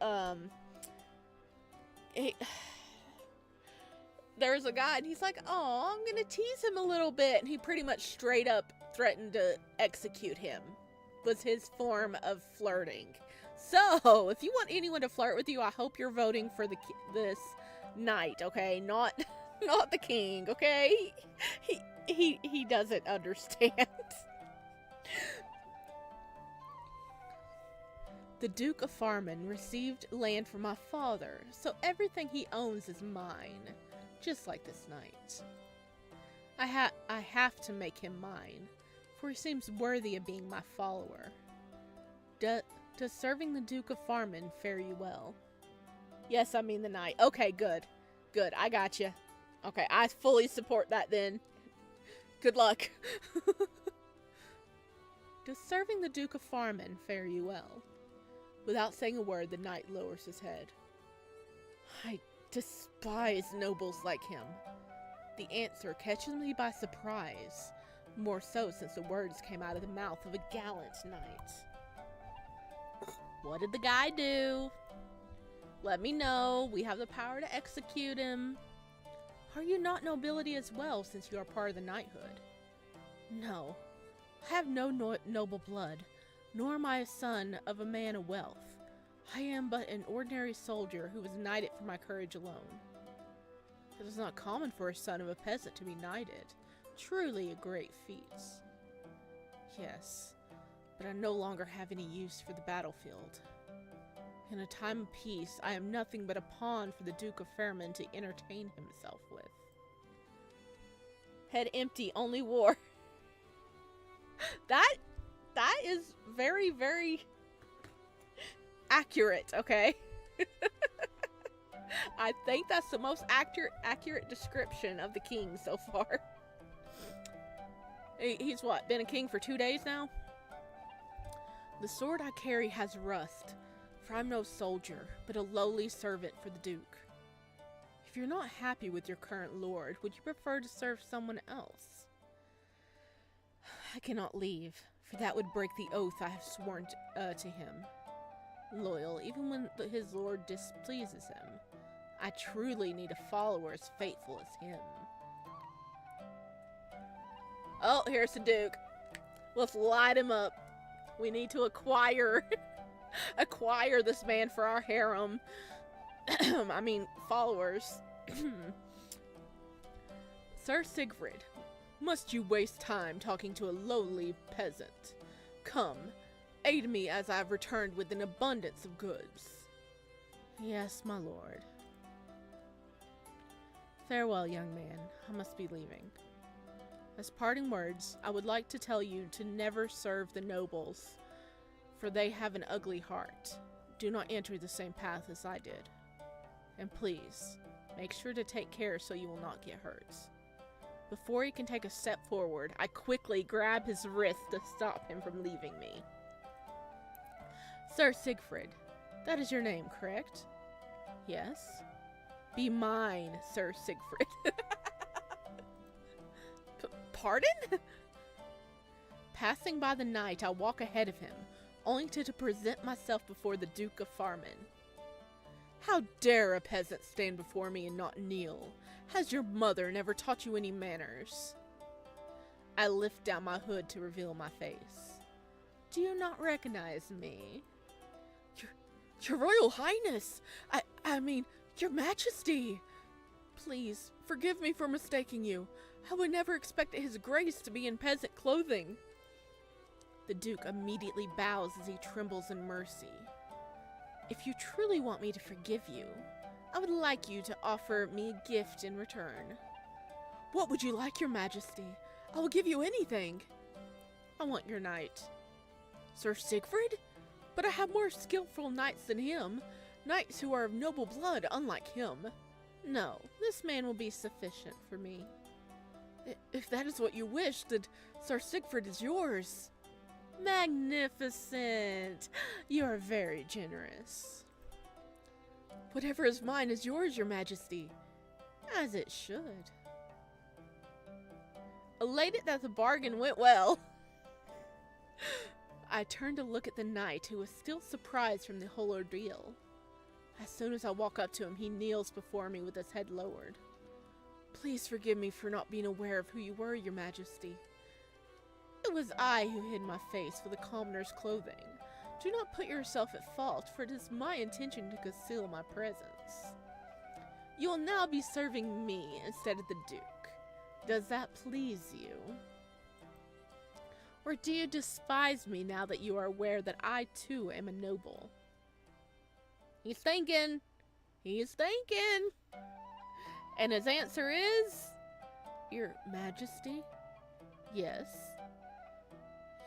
Speaker 1: there was a guy and he's like, "Oh, I'm gonna tease him a little bit," and he pretty much straight up threatened to execute him. Was his form of flirting. So, if you want anyone to flirt with you, I hope you're voting for this knight, okay? Not the king, okay? He doesn't understand. The Duke of Farman received land from my father, so everything he owns is mine, just like this knight. I have to make him mine, for he seems worthy of being my follower. Does serving the Duke of Farman fare you well? Yes, I mean the knight. Okay, good. Good, I got you. Okay, I fully support that then. Good luck. Does serving the Duke of Farman fare you well? Without saying a word, the knight lowers his head. I despise nobles like him. The answer catches me by surprise, more so since the words came out of the mouth of a gallant knight. What did the guy do? Let me know. We have the power to execute him. Are you not nobility as well, since you are part of the knighthood? No. I have no noble blood, nor am I a son of a man of wealth. I am but an ordinary soldier who was knighted for my courage alone. It is not common for a son of a peasant to be knighted. Truly a great feat. Yes, but I no longer have any use for the battlefield. In a time of peace, I am nothing but a pawn for the Duke of Fairman to entertain himself with. Head empty, only war. That is very, very accurate, okay? I think that's the most accurate description of the king so far. He's what, been a king for 2 days now? The sword I carry has rust, for I'm no soldier, but a lowly servant for the Duke. If you're not happy with your current lord, would you prefer to serve someone else? I cannot leave, for that would break the oath I have sworn to him. Loyal, even when his lord displeases him. I truly need a follower as faithful as him. Oh, here's the Duke. Let's light him up. We need to acquire this man for our harem. I mean, followers. Sir Siegfried, must you waste time talking to a lowly peasant? Come, aid me as I have returned with an abundance of goods. Yes, my lord. Farewell, young man. I must be leaving. As parting words, I would like to tell you to never serve the nobles, for they have an ugly heart. Do not enter the same path as I did. And please, make sure to take care so you will not get hurt. Before he can take a step forward, I quickly grab his wrist to stop him from leaving me. Sir Siegfried, that is your name, correct? Yes? Be mine, Sir Siegfried. Pardon? Passing by the knight, I walk ahead of him, only to present myself before the Duke of Farman. How dare a peasant stand before me and not kneel? Has your mother never taught you any manners? I lift down my hood to reveal my face. Do you not recognize me? Your Royal Highness! I mean, Your Majesty! Please, forgive me for mistaking you. I would never expect His Grace to be in peasant clothing. The Duke immediately bows as he trembles in mercy. If you truly want me to forgive you, I would like you to offer me a gift in return. What would you like, Your Majesty? I will give you anything. I want your knight. Sir Siegfried? But I have more skillful knights than him. Knights who are of noble blood, unlike him. No, this man will be sufficient for me. If that is what you wish, then Sir Siegfried is yours. Magnificent! You are very generous. Whatever is mine is yours, your majesty. As it should. Elated that the bargain went well, I turned to look at the knight, who was still surprised from the whole ordeal. As soon as I walk up to him, he kneels before me with his head lowered. Please forgive me for not being aware of who you were, your majesty. It was I who hid my face with the commoner's clothing. Do not put yourself at fault, for it is my intention to conceal my presence. You will now be serving me instead of the Duke. Does that please you? Or do you despise me now that you are aware that I too am a noble? He's thinking. He's thinking. And his answer is, Your Majesty? Yes.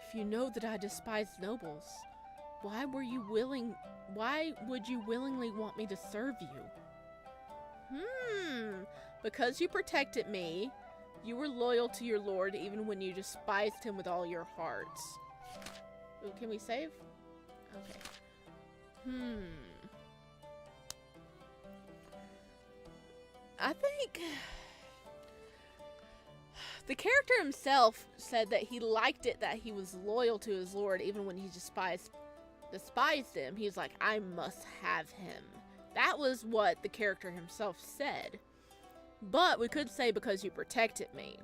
Speaker 1: If you know that I despise nobles, why would you willingly want me to serve you? Because you protected me, you were loyal to your lord even when you despised him with all your heart. Ooh, can we save? Okay. I think the character himself said that he liked it that he was loyal to his lord even when he despised him. He was like, I must have him. That was what the character himself said. But we could say because you protected me.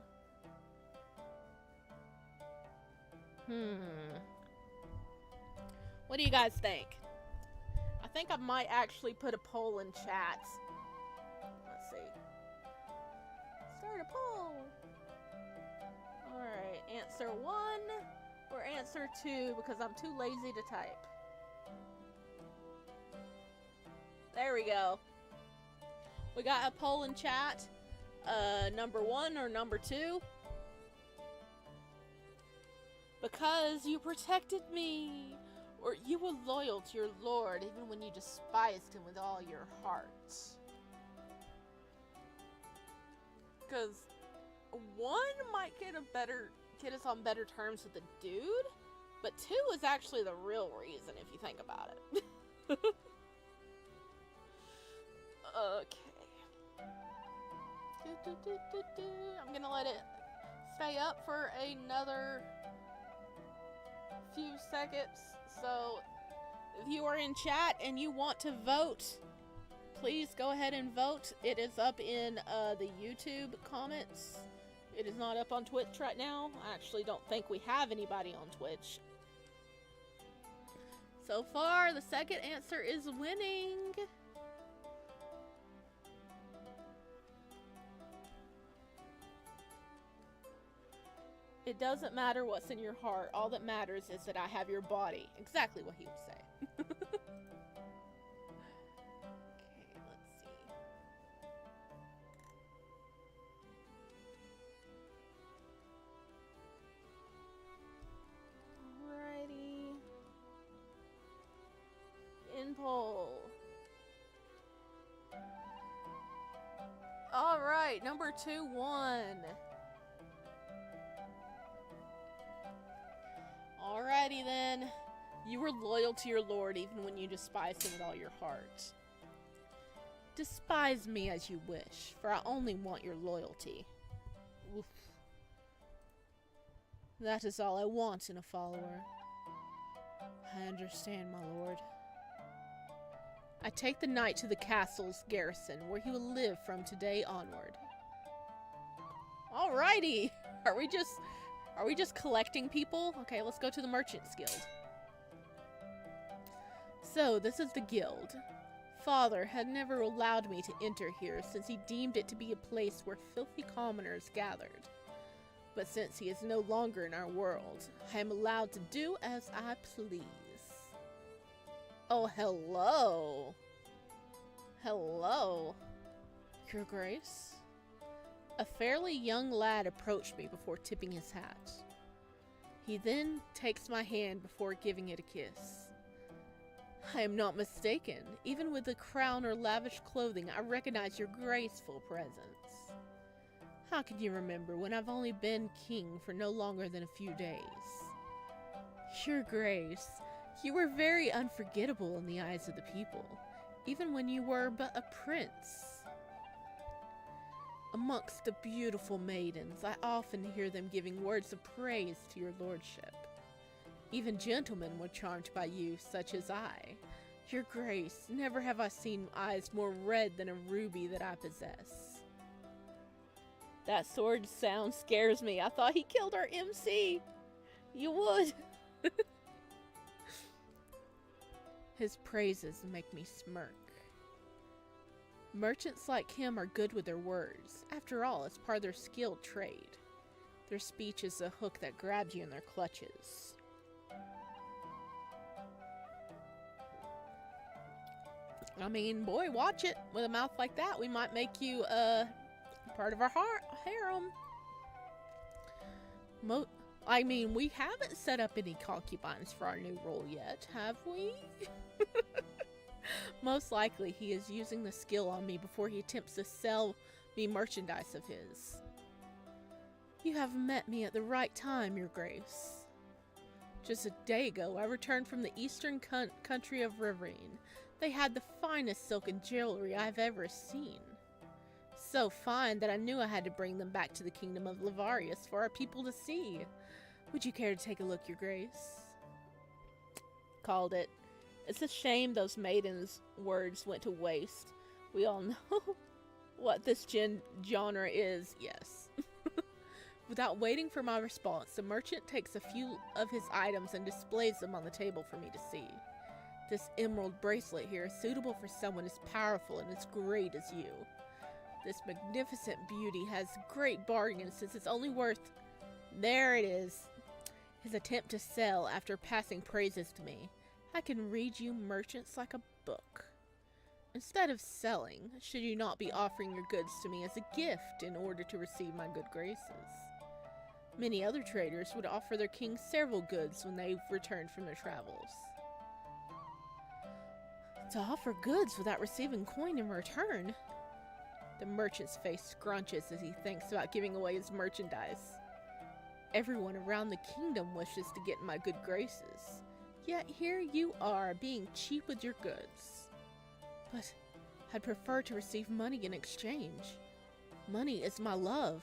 Speaker 1: What do you guys think? I think I might actually put a poll in chat. Let's see. Start a poll. Alright, answer 1 or answer 2 because I'm too lazy to type. There we go. We got a poll in chat. Number 1 or number 2? Because you protected me. Or you were loyal to your lord even when you despised him with all your heart. Because 1 might get us on better terms with the dude. But 2 is actually the real reason if you think about it. Okay. I'm gonna let it stay up for another few seconds. So, if you are in chat and you want to vote, please go ahead and vote. It is up in the YouTube comments. It is not up on Twitch right now. I actually don't think we have anybody on Twitch. So far, the second answer is winning. It doesn't matter what's in your heart. All that matters is that I have your body. Exactly what he would say. Okay, let's see. Alrighty. In poll. Alright, number 2 won. Alrighty then. You were loyal to your lord even when you despised him with all your heart. Despise me as you wish, for I only want your loyalty. Oof. That is all I want in a follower. I understand, my lord. I take the knight to the castle's garrison, where he will live from today onward. Alrighty! Are we just collecting people? Okay, let's go to the Merchants Guild. So, this is the guild. Father had never allowed me to enter here since he deemed it to be a place where filthy commoners gathered. But since he is no longer in our world, I am allowed to do as I please. Oh, hello. Hello. Your Grace? A fairly young lad approached me before tipping his hat. He then takes my hand before giving it a kiss. I am not mistaken. Even with the crown or lavish clothing, I recognize your graceful presence. How can you remember when I've only been king for no longer than a few days? Your Grace, you were very unforgettable in the eyes of the people, even when you were but a prince. Amongst the beautiful maidens, I often hear them giving words of praise to your lordship. Even gentlemen were charmed by you, such as I. Your grace, never have I seen eyes more red than a ruby that I possess. That sword sound scares me. I thought he killed our MC. You would. His praises make me smirk. Merchants like him are good with their words. After all, it's part of their skilled trade. Their speech is a hook that grabs you in their clutches. I mean, boy, watch it. With a mouth like that, we might make you, part of our harem. I mean, we haven't set up any concubines for our new role yet, have we? Most likely, he is using the skill on me before he attempts to sell me merchandise of his. You have met me at the right time, your grace. Just a day ago, I returned from the eastern country of Riverine. They had the finest silken jewelry I've ever seen. So fine that I knew I had to bring them back to the kingdom of Lavarius for our people to see. Would you care to take a look, your grace? Called it. It's a shame those maidens' words went to waste. We all know what this genre is, yes. Without waiting for my response, the merchant takes a few of his items and displays them on the table for me to see. This emerald bracelet here is suitable for someone as powerful and as great as you. This magnificent beauty has great bargain since it's only worth... There it is. His attempt to sell after passing praises to me. I can read you merchants like a book. Instead of selling, should you not be offering your goods to me as a gift in order to receive my good graces? Many other traders would offer their king several goods when they returned from their travels. To offer goods without receiving coin in return? The merchant's face scrunches as he thinks about giving away his merchandise. Everyone around the kingdom wishes to get my good graces. Yet here you are, being cheap with your goods. But I'd prefer to receive money in exchange. Money is my love.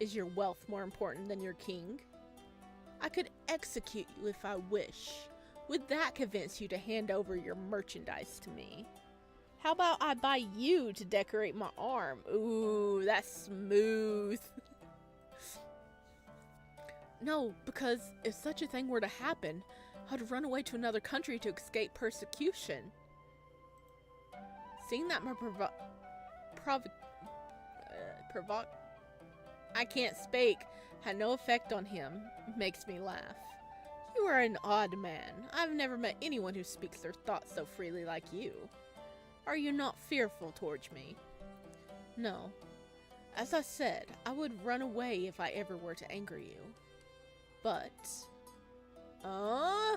Speaker 1: Is your wealth more important than your king? I could execute you if I wish. Would that convince you to hand over your merchandise to me? How about I buy you to decorate my arm? Ooh, that's smooth. No, because if such a thing were to happen, I'd run away to another country to escape persecution. Seeing that my I can't speak had no effect on him makes me laugh. You are an odd man. I've never met anyone who speaks their thoughts so freely like you. Are you not fearful towards me? No. As I said, I would run away if I ever were to anger you. But... Oh,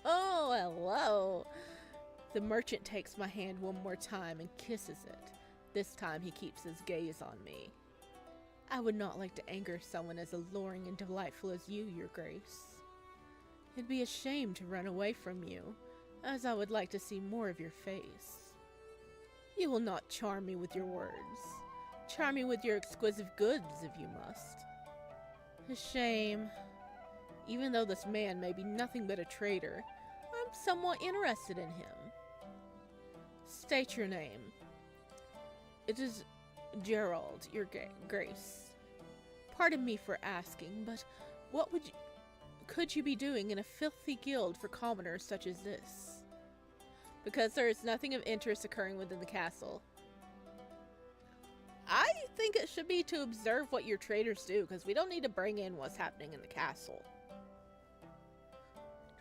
Speaker 1: hello. The merchant takes my hand one more time and kisses it. This time he keeps his gaze on me. I would not like to anger someone as alluring and delightful as you, your grace. It'd be a shame to run away from you, as I would like to see more of your face. You will not charm me with your words. Charm me with your exquisite goods, if you must. A shame. Even though this man may be nothing but a traitor, I'm somewhat interested in him. State your name. It is Gerald, your grace. Pardon me for asking, but what could you be doing in a filthy guild for commoners such as this? Because there is nothing of interest occurring within the castle. I think it should be to observe what your traders do, because we don't need to bring in what's happening in the castle.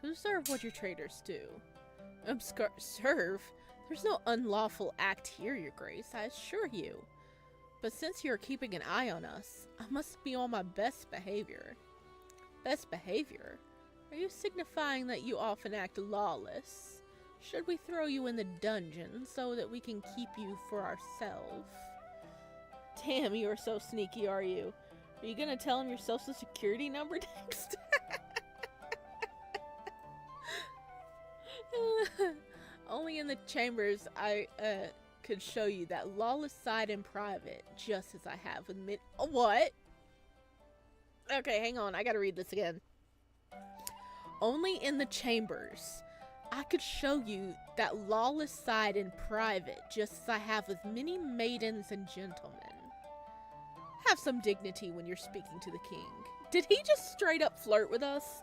Speaker 1: To observe what your traders do. Observe? There's no unlawful act here, your grace, I assure you. But since you're keeping an eye on us, I must be on my best behavior. Best behavior? Are you signifying that you often act lawless? Should we throw you in the dungeon so that we can keep you for ourselves? Damn, you are so sneaky, are you? Are you gonna tell him your social security number next? Only in the chambers, I could show you that lawless side in private, just as I have with what? Okay, hang on. I gotta read this again. Only in the chambers, I could show you that lawless side in private, just as I have with many maidens and gentlemen. Have some dignity when you're speaking to the king. Did he just straight up flirt with us?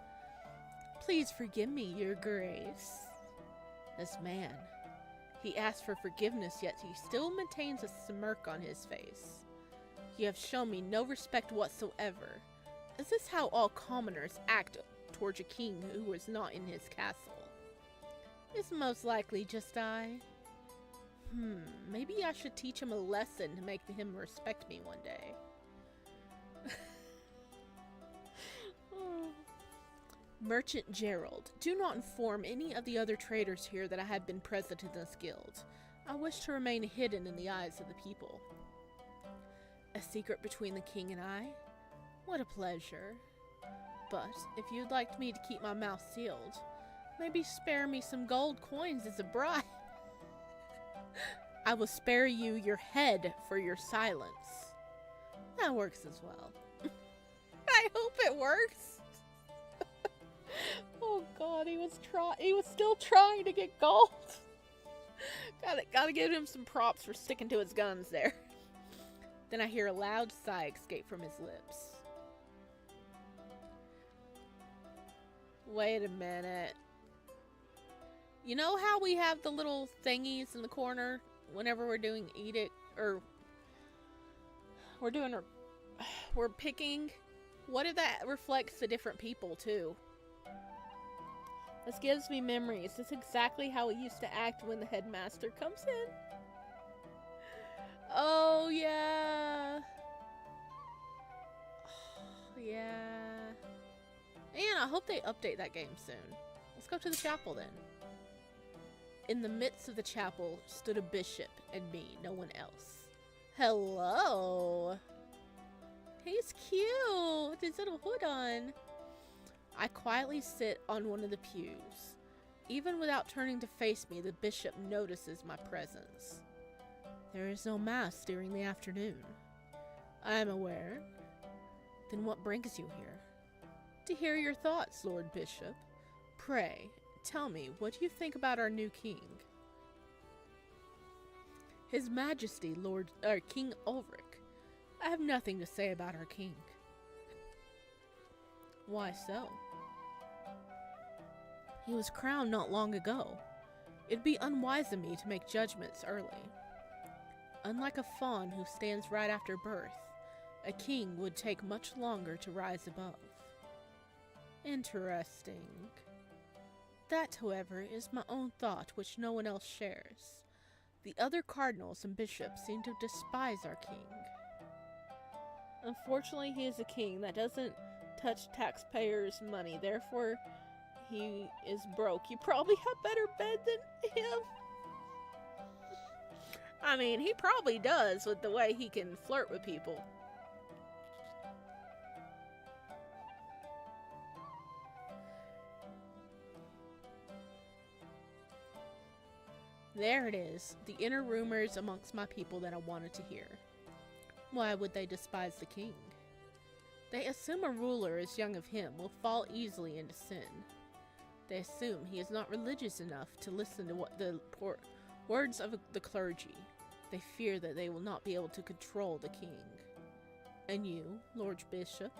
Speaker 1: Please forgive me, your grace. This man, he asks for forgiveness, yet he still maintains a smirk on his face. You have shown me no respect whatsoever. Is this how all commoners act towards a king who is not in his castle? It's most likely just I. Maybe I should teach him a lesson to make him respect me one day. Merchant Gerald, do not inform any of the other traders here that I have been present in this guild. I wish to remain hidden in the eyes of the people. A secret between the king and I? What a pleasure. But if you'd like me to keep my mouth sealed, maybe spare me some gold coins as a bribe. I will spare you your head for your silence. That works as well. I hope it works. Oh god, he was still trying to get gold. Gotta give him some props for sticking to his guns there. Then I hear a loud sigh escape from his lips. Wait a minute. You know how we have the little thingies in the corner whenever we're doing edict, or we're picking? What if that reflects the different people too? This gives me memories. This is exactly how we used to act when the headmaster comes in. Oh, yeah. Oh, yeah. And I hope they update that game soon. Let's go to the chapel then. In the midst of the chapel stood a bishop and me, no one else. Hello. He's cute with his little hood on. I quietly sit on one of the pews. Even without turning to face me, the bishop notices my presence. There is no mass during the afternoon. I am aware. Then what brings you here? To hear your thoughts, Lord Bishop. Pray, tell me, what do you think about our new king? His Majesty, King Ulric. I have nothing to say about our king. Why so? He was crowned not long ago. It'd be unwise of me to make judgments early. Unlike a fawn who stands right after birth, a king would take much longer to rise above. Interesting. That, however, is my own thought which no one else shares. The other cardinals and bishops seem to despise our king. Unfortunately, he is a king that doesn't touch taxpayers' money, therefore he is broke. You probably have better bed than him. I mean, he probably does with the way he can flirt with people. There it is, the inner rumors amongst my people that I wanted to hear. Why would they despise the king? They assume a ruler as young of him will fall easily into sin. They assume he is not religious enough to listen to what the words of the clergy. They fear that they will not be able to control the king. And you, Lord Bishop,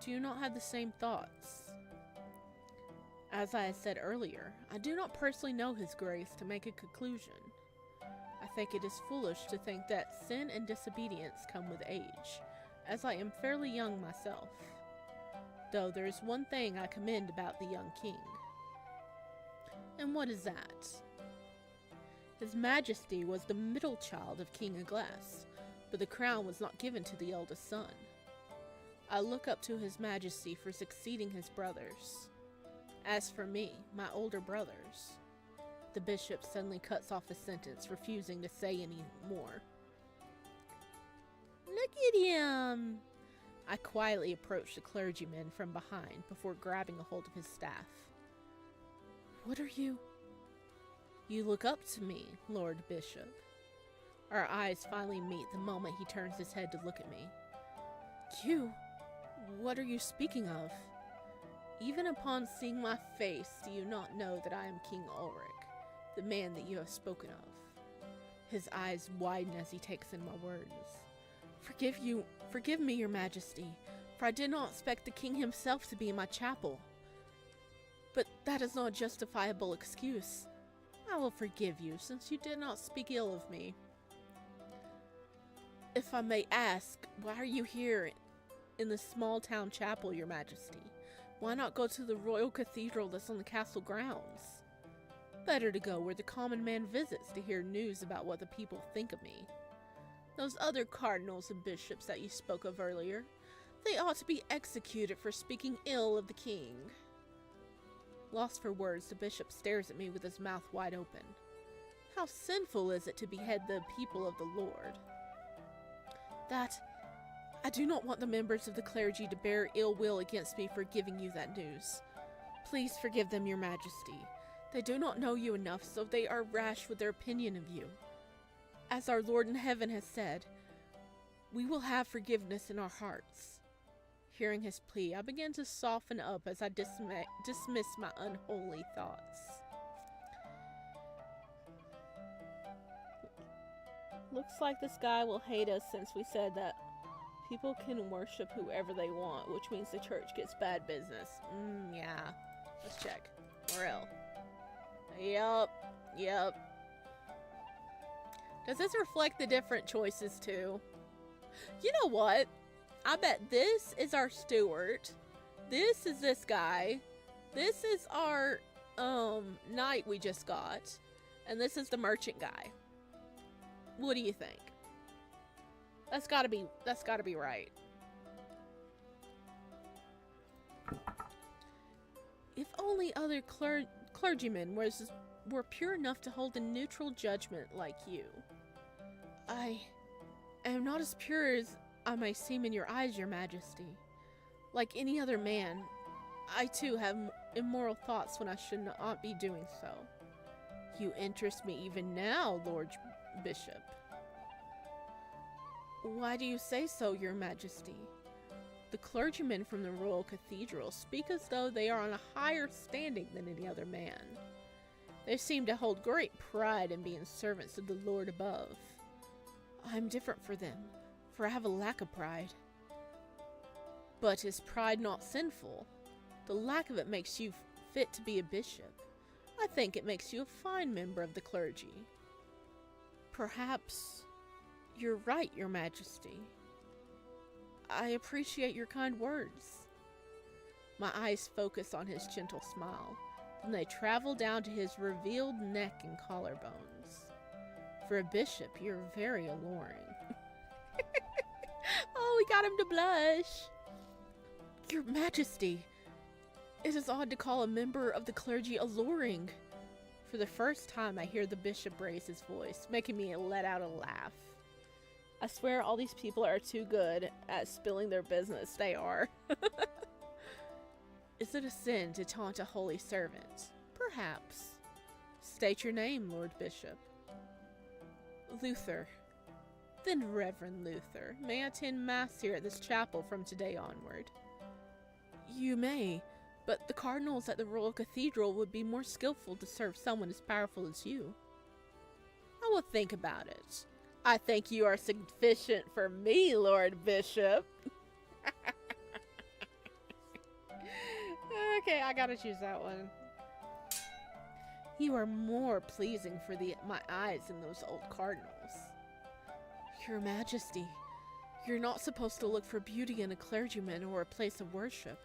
Speaker 1: do you not have the same thoughts? As I had said earlier, I do not personally know His Grace to make a conclusion. I think it is foolish to think that sin and disobedience come with age, as I am fairly young myself. Though there is one thing I commend about the young king. And what is that? His Majesty was the middle child of King Aglass, but the crown was not given to the eldest son. I look up to His Majesty for succeeding his brothers. As for me, my older brothers... The bishop suddenly cuts off the sentence, refusing to say any more. Look at him! I quietly approach the clergyman from behind before grabbing a hold of his staff. What are you... You look up to me, Lord Bishop. Our eyes finally meet the moment he turns his head to look at me. You? What are you speaking of? Even upon seeing my face, do you not know that I am King Ulric, the man that you have spoken of? His eyes widen as he takes in my words. Forgive me, your majesty, for I did not expect the king himself to be in my chapel. But that is not a justifiable excuse. I will forgive you, since you did not speak ill of me. If I may ask, why are you here in this small town chapel, your majesty? Why not go to the royal cathedral that's on the castle grounds? Better to go where the common man visits to hear news about what the people think of me. Those other cardinals and bishops that you spoke of earlier, they ought to be executed for speaking ill of the king. Lost for words, the bishop stares at me with his mouth wide open. How sinful is it to behead the people of the Lord? That I do not want the members of the clergy to bear ill will against me for giving you that news. Please forgive them, your majesty. They do not know you enough, so they are rash with their opinion of you. As our Lord in heaven has said, we will have forgiveness in our hearts. Hearing his plea, I begin to soften up as I dismiss my unholy thoughts. Looks like this guy will hate us since we said that people can worship whoever they want, which means the church gets bad business. Yeah. Let's check. Morel. Yup. Does this reflect the different choices too? You know what? I bet this is our steward. This is this guy. This is our knight we just got. And this is the merchant guy. What do you think? That's gotta be right. If only other clergymen were pure enough to hold a neutral judgment like you. I am not as pure as I may seem in your eyes, your majesty. Like any other man, I too have immoral thoughts when I should not be doing so. You interest me even now, Lord Bishop. Why do you say so, your majesty? The clergymen from the royal cathedral speak as though they are on a higher standing than any other man. They seem to hold great pride in being servants of the Lord above. I am different for them, for I have a lack of pride. But is pride not sinful? The lack of it makes you fit to be a bishop. I think it makes you a fine member of the clergy. Perhaps you're right, your majesty. I appreciate your kind words. My eyes focus on his gentle smile. Then they travel down to his revealed neck and collarbones. For a bishop, you're very alluring. Oh, we got him to blush. Your majesty, it is odd to call a member of the clergy alluring. For the first time, I hear the bishop raise his voice, making me let out a laugh. I swear all these people are too good at spilling their business. They are. Is it a sin to taunt a holy servant? Perhaps. State your name, Lord Bishop. Luther. Then Reverend Luther. May I attend Mass here at this chapel from today onward? You may, but the cardinals at the royal cathedral would be more skillful to serve someone as powerful as you. I will think about it. I think you are sufficient for me, Lord Bishop. Okay, I gotta choose that one. You are more pleasing for my eyes than those old cardinals. Your Majesty, you're not supposed to look for beauty in a clergyman or a place of worship.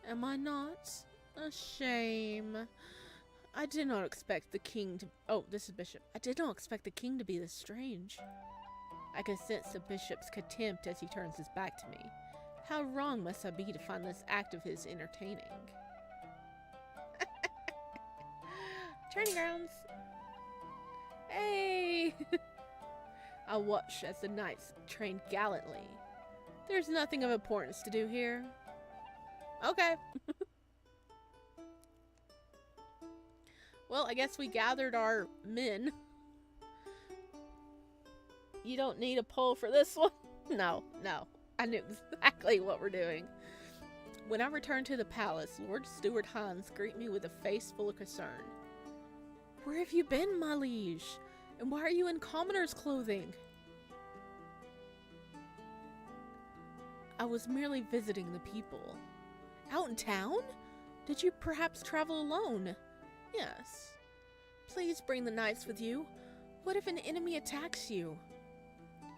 Speaker 1: Am I not? A shame. I did not expect the king to... Oh, this is Bishop. I did not expect the king to be this strange. I can sense the bishop's contempt as he turns his back to me. How wrong must I be to find this act of his entertaining? Training grounds. Hey! I watch as the knights train gallantly. There's nothing of importance to do here. Okay. Well, I guess we gathered our men. You don't need a poll for this one. No. I knew exactly what we're doing. When I return to the palace, Lord Steward Hans greet me with a face full of concern. Where have you been, my liege? And why are you in commoner's clothing? I was merely visiting the people. Out in town? Did you perhaps travel alone? Yes. Please bring the knights with you. What if an enemy attacks you?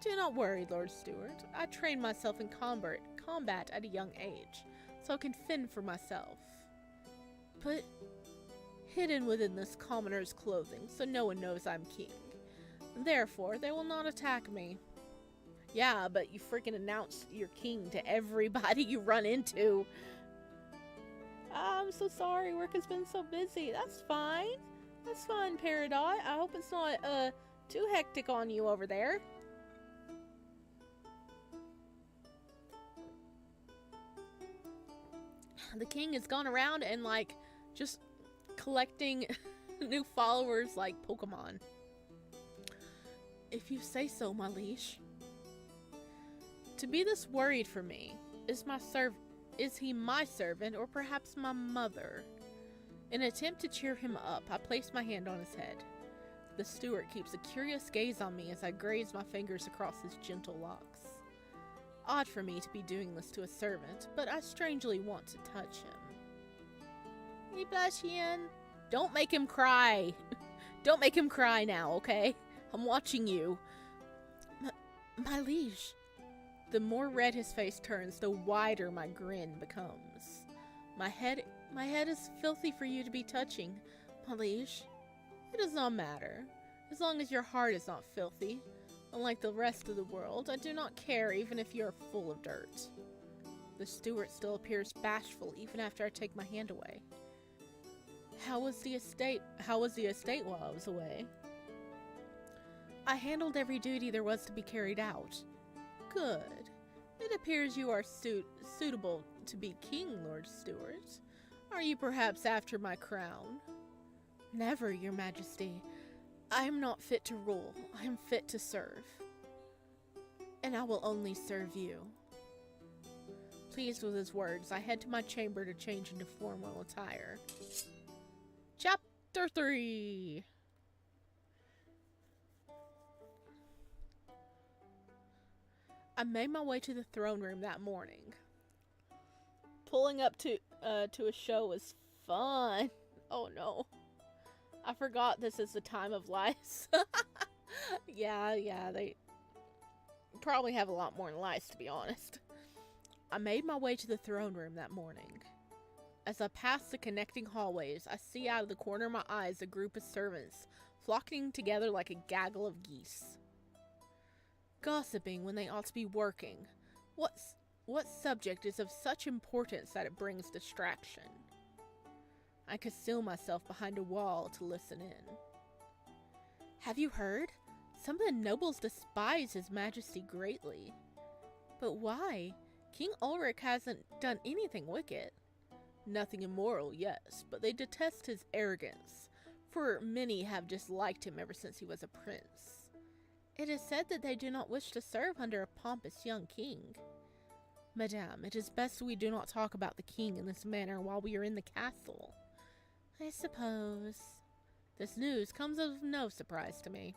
Speaker 1: Do not worry, Lord Steward. I trained myself in combat at a young age, so I can fend for myself. But hidden within this commoner's clothing, so no one knows I'm king. Therefore, they will not attack me. Yeah, but you freaking announce you're king to everybody you run into. I'm so sorry, work has been so busy. That's fine. That's fine, Peridot. I hope it's not too hectic on you over there. The king has gone around and, like, just collecting new followers like Pokemon. If you say so, my liege. To be this worried for me, is he my servant or perhaps my mother? In an attempt to cheer him up, I place my hand on his head. The steward keeps a curious gaze on me as I graze my fingers across his gentle locks. Odd for me to be doing this to a servant, but I strangely want to touch him. Sebastian, don't make him cry. Don't make him cry now, okay? I'm watching you. My liege. The more red his face turns, the wider my grin becomes. My head is filthy for you to be touching, my liege. It does not matter, as long as your heart is not filthy. Unlike the rest of the world, I do not care even if you are full of dirt. The steward still appears bashful even after I take my hand away. How was the estate while I was away? I handled every duty there was to be carried out. Good. It appears you are suitable to be king, Lord Steward. Are you perhaps after my crown? Never, your majesty. I am not fit to rule. I am fit to serve. And I will only serve you. Pleased with his words, I head to my chamber to change into formal attire. Chapter 3. I made my way to the throne room that morning. Pulling up to a show was fun. Oh no. I forgot this is the time of lice. Yeah, they probably have a lot more than lice, to be honest. I made my way to the throne room that morning. As I pass the connecting hallways, I see out of the corner of my eyes a group of servants flocking together like a gaggle of geese. Gossiping when they ought to be working. What subject is of such importance that it brings distraction? I conceal myself behind a wall to listen in. Have you heard? Some of the nobles despise His Majesty greatly. But why? King Ulric hasn't done anything wicked. Nothing immoral, yes, but they detest his arrogance, for many have disliked him ever since he was a prince. It is said that they do not wish to serve under a pompous young king. Madame, it is best we do not talk about the king in this manner while we are in the castle. I suppose. This news comes as no surprise to me.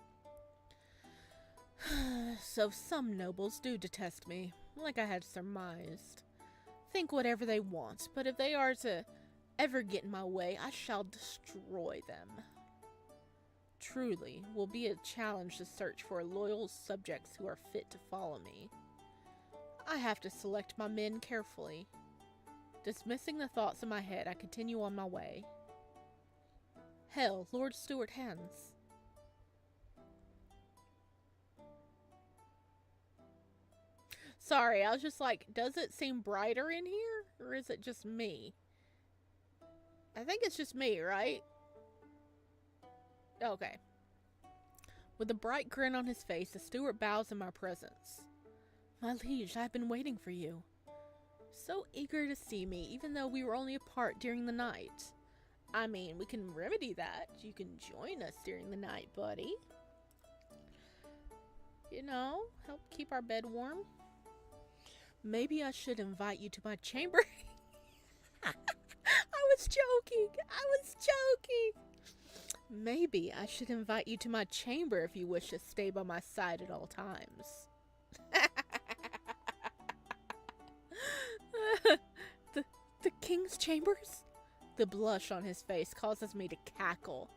Speaker 1: So some nobles do detest me, like I had surmised. Think whatever they want, but if they are to ever get in my way, I shall destroy them. Truly, will be a challenge to search for loyal subjects who are fit to follow me. I have to select my men carefully. Dismissing the thoughts in my head, I continue on my way. Hell, Lord Steward Hans. Sorry, I was just like, does it seem brighter in here? Or is it just me? I think it's just me, right? Okay. With a bright grin on his face, the steward bows in my presence. My liege, I have been waiting for you. So eager to see me, even though we were only apart during the night. I mean, we can remedy that. You can join us during the night, buddy. You know, help keep our bed warm. Maybe I should invite you to my chamber. I was joking. Maybe I should invite you to my chamber if you wish to stay by my side at all times. The king's chambers? The blush on his face causes me to cackle.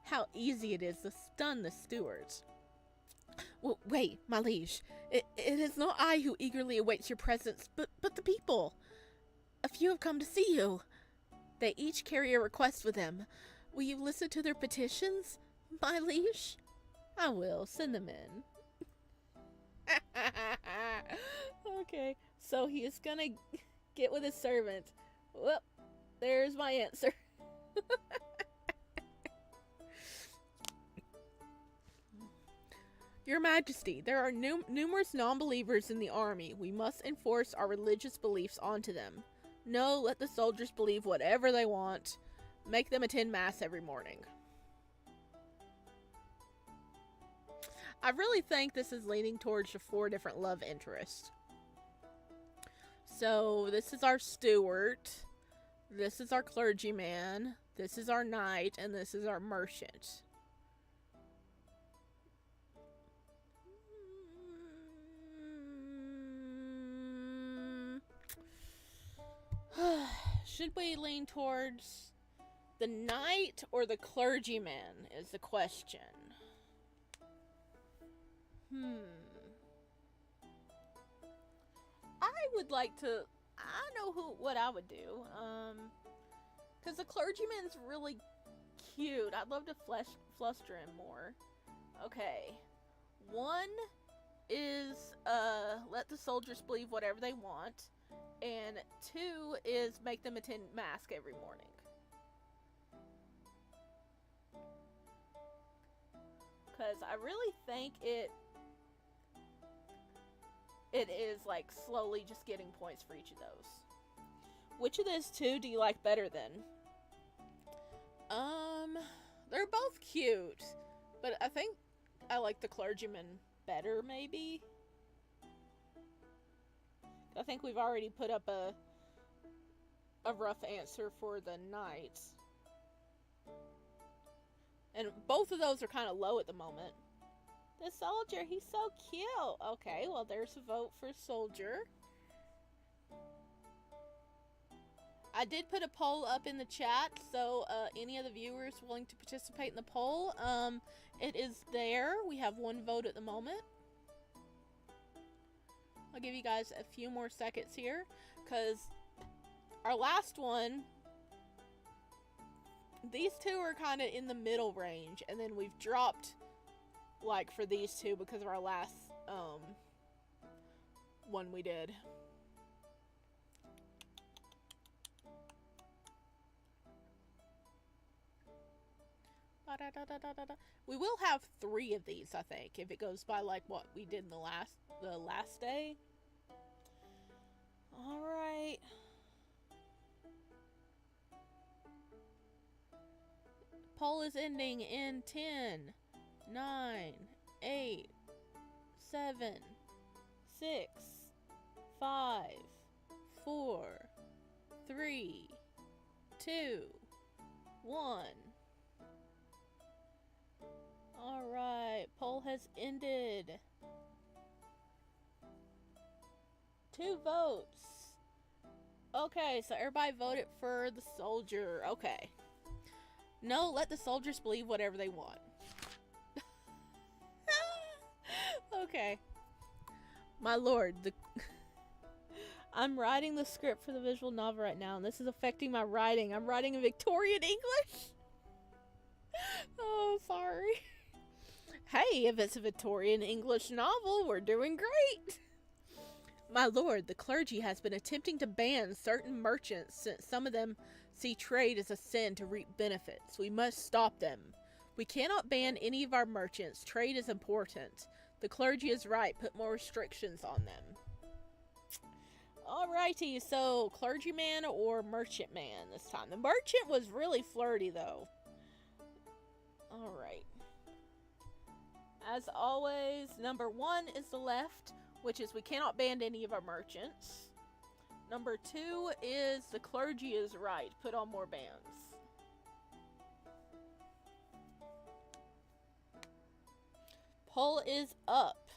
Speaker 1: How easy it is to stun the stewards. Well, wait, my liege. It is not I who eagerly awaits your presence, but the people. A few have come to see you. They each carry a request with them. Will you listen to their petitions, my liege? I will. Send them in. Okay, so he is gonna get with his servant. Well, there's my answer. Your Majesty, there are numerous non-believers in the army. We must enforce our religious beliefs onto them. No, let the soldiers believe whatever they want. Make them attend Mass every morning. I really think this is leaning towards the 4 different love interests. So, this is our steward. This is our clergyman. This is our knight. And this is our merchant. Should we lean towards the knight or the clergyman is the question. I would like to, I know what I would do. Because the clergyman's really cute. I'd love to fluster him more. Okay. 1 is, let the soldiers believe whatever they want. And 2 is make them attend Mass every morning. Because I really think it is like slowly just getting points for each of those. Which of those 2 do you like better then? They're both cute. But I think I like the clergyman better, maybe. I think we've already put up a rough answer for the knight. And both of those are kind of low at the moment. The soldier, he's so cute. Okay, well, there's a vote for soldier. I did put a poll up in the chat, so any of the viewers willing to participate in the poll, it is there. We have 1 vote at the moment. I'll give you guys a few more seconds here, because our last one, these 2 are kind of in the middle range, and then we've dropped, like, for these 2 because of our last, one we did. We will have 3 of these, I think, if it goes by like what we did in the last day. All right. Poll is ending in 10, 9, 8, 7, 6, 5, 4, 3, 2, 1. Alright, poll has ended. 2 votes. Okay, so everybody voted for the soldier. Okay. No, let the soldiers believe whatever they want. Okay. My lord, I'm writing the script for the visual novel right now, and this is affecting my writing. I'm writing in Victorian English. Oh, sorry. Hey, if it's a Victorian English novel, we're doing great. My lord, the clergy has been attempting to ban certain merchants since some of them see trade as a sin to reap benefits. We must stop them. We cannot ban any of our merchants. Trade is important. The clergy is right. Put more restrictions on them. Alrighty, so clergyman or merchantman this time. The merchant was really flirty though. Alright. As always, number 1 is the left, which is we cannot ban any of our merchants. Number 2 is the clergy is right. Put on more bans. Poll is up.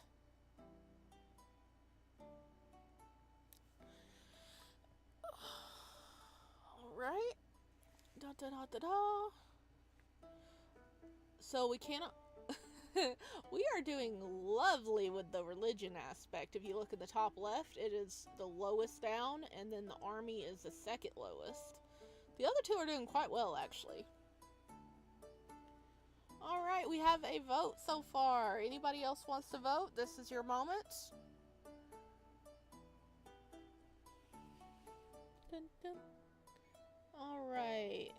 Speaker 1: Alright. Da da da da da. So we cannot... we are doing lovely with the religion aspect. If you look at the top left, it is the lowest down, and then the army is the second lowest. The other two are doing quite well, actually. Alright, we have a vote so far. Anybody else wants to vote? This is your moment. Dun, dun. Alright.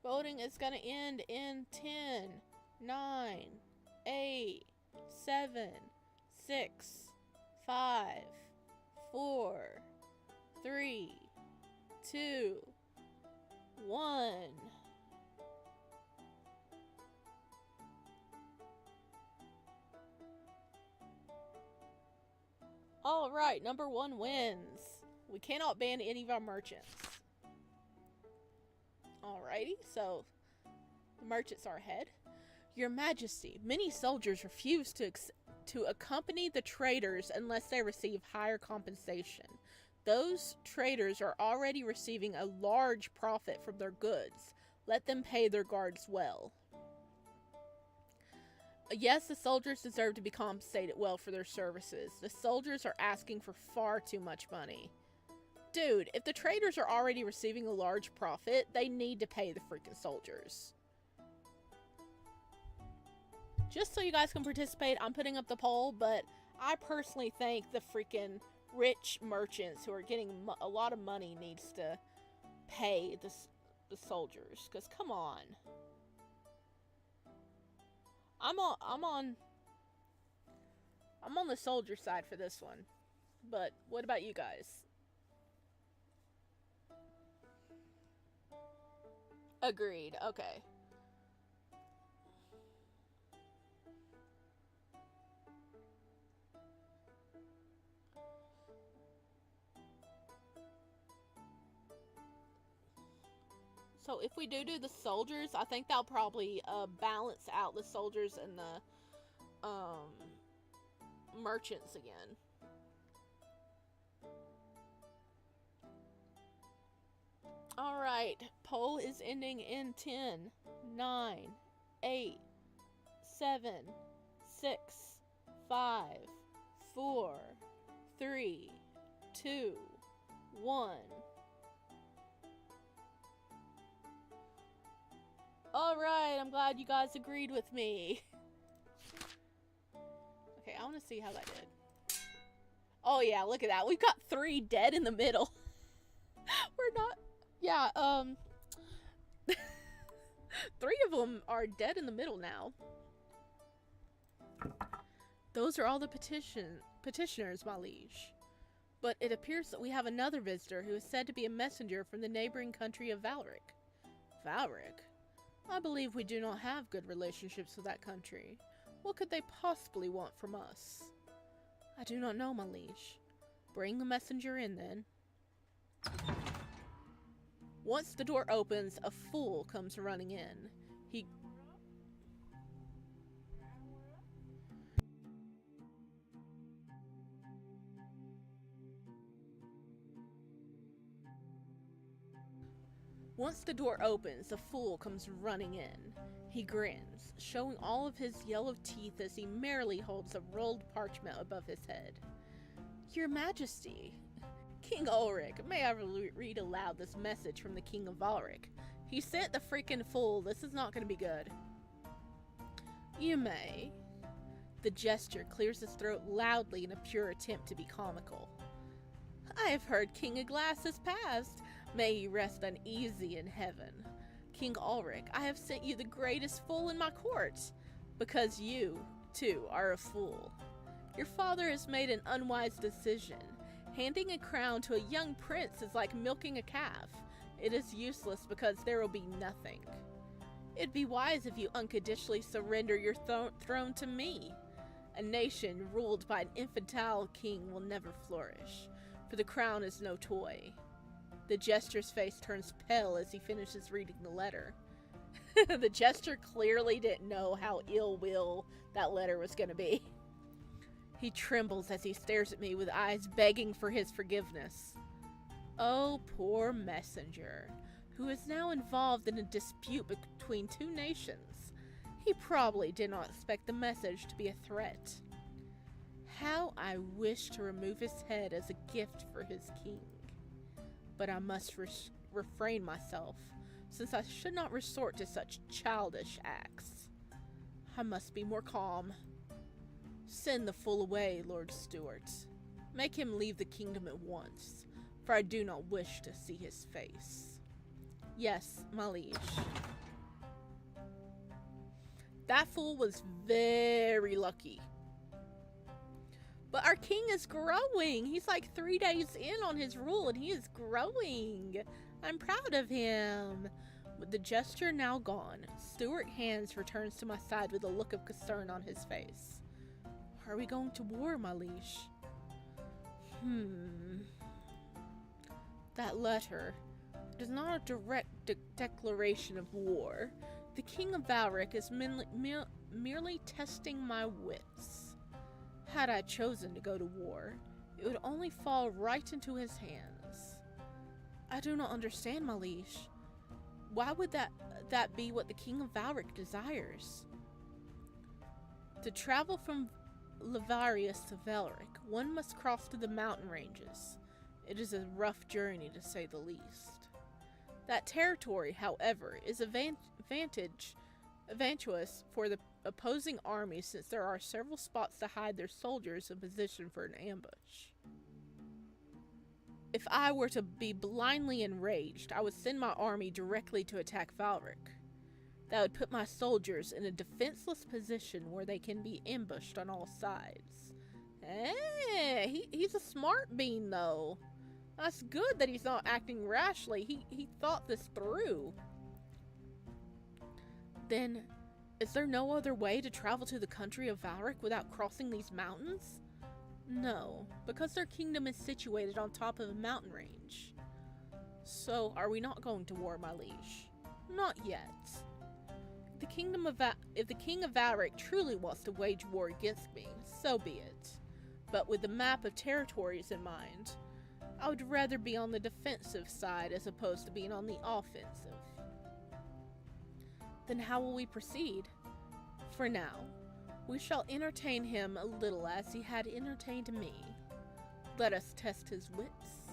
Speaker 1: Voting is going to end in 10, 9, 8, 7, 6, 5, 4, 3, 2, 1. Alright, number 1 wins. We cannot ban any of our merchants. Alrighty, so the merchants are ahead. Your Majesty, many soldiers refuse to accompany the traders unless they receive higher compensation. Those traders are already receiving a large profit from their goods. Let them pay their guards well. Yes, the soldiers deserve to be compensated well for their services. The soldiers are asking for far too much money. Dude, if the traders are already receiving a large profit, they need to pay the freaking soldiers. Just so you guys can participate, I'm putting up the poll, but I personally think the freaking rich merchants who are getting a lot of money needs to pay the soldiers. Because, come on. I'm on the soldier side for this one. But what about you guys? Agreed. Okay. So if we do the soldiers, I think that'll probably balance out the soldiers and the merchants again. Alright, poll is ending in 10, 9, 8, 7, 6, 5, 4, 3, 2, 1. Alright, I'm glad you guys agreed with me. Okay, I want to see how that did. Oh yeah, look at that. We've got 3 dead in the middle. We're not... Yeah, 3 of them are dead in the middle now. Those are all the petitioners, my liege. But it appears that we have another visitor who is said to be a messenger from the neighboring country of Ulric. Ulric? I believe we do not have good relationships with that country. What could they possibly want from us? I do not know, my liege. Bring the messenger in, then. Once the door opens, a fool comes running in. Once the door opens, a fool comes running in. He grins, showing all of his yellow teeth as he merrily holds a rolled parchment above his head. Your Majesty, King Ulric, may I read aloud this message from the King of Ulric? He sent the freaking fool. This is not going to be good. You may. The gesture clears his throat loudly in a pure attempt to be comical. I have heard King Aglass has passed. May he rest uneasy in heaven. King Ulric, I have sent you the greatest fool in my court, because you, too, are a fool. Your father has made an unwise decision. Handing a crown to a young prince is like milking a calf. It is useless because there will be nothing. It'd be wise if you unconditionally surrender your throne to me. A nation ruled by an infantile king will never flourish, for the crown is no toy. The jester's face turns pale as he finishes reading the letter. The jester clearly didn't know how ill-will that letter was going to be. He trembles as he stares at me with eyes begging for his forgiveness. Oh, poor messenger, who is now involved in a dispute between two nations. He probably did not expect the message to be a threat. How I wish to remove his head as a gift for his king. But I must refrain myself, since I should not resort to such childish acts. I must be more calm. Send the fool away, Lord Stuart. Make him leave the kingdom at once, for I do not wish to see his face. Yes, my liege. That fool was very lucky. But our king is growing. He's like 3 days in on his rule, and he is growing. I'm proud of him. With the gesture now gone, Stuart Hands returns to my side with a look of concern on his face. Are we going to war, my liege? That letter is not a direct declaration of war. The King of Ulric is merely testing my wits. Had I chosen to go to war, it would only fall right into his hands. I do not understand, my liege. Why would that be what the King of Ulric desires? To travel from Lavarius to Ulric, one must cross through the mountain ranges. It is a rough journey, to say the least. That territory, however, is advantageous for the opposing armies, since there are several spots to hide their soldiers in position for an ambush. If I were to be blindly enraged, I would send my army directly to attack Ulric. That would put my soldiers in a defenseless position where they can be ambushed on all sides. He's a smart bean, though. That's good that he's not acting rashly. He thought this through. Then, is there no other way to travel to the country of Ulric without crossing these mountains? No, because their kingdom is situated on top of a mountain range. So, are we not going to war, my liege? Not yet. If the King of Ulric truly wants to wage war against me, so be it. But with the map of territories in mind, I would rather be on the defensive side as opposed to being on the offensive. Then how will we proceed? For now, we shall entertain him a little as he had entertained me. Let us test his wits.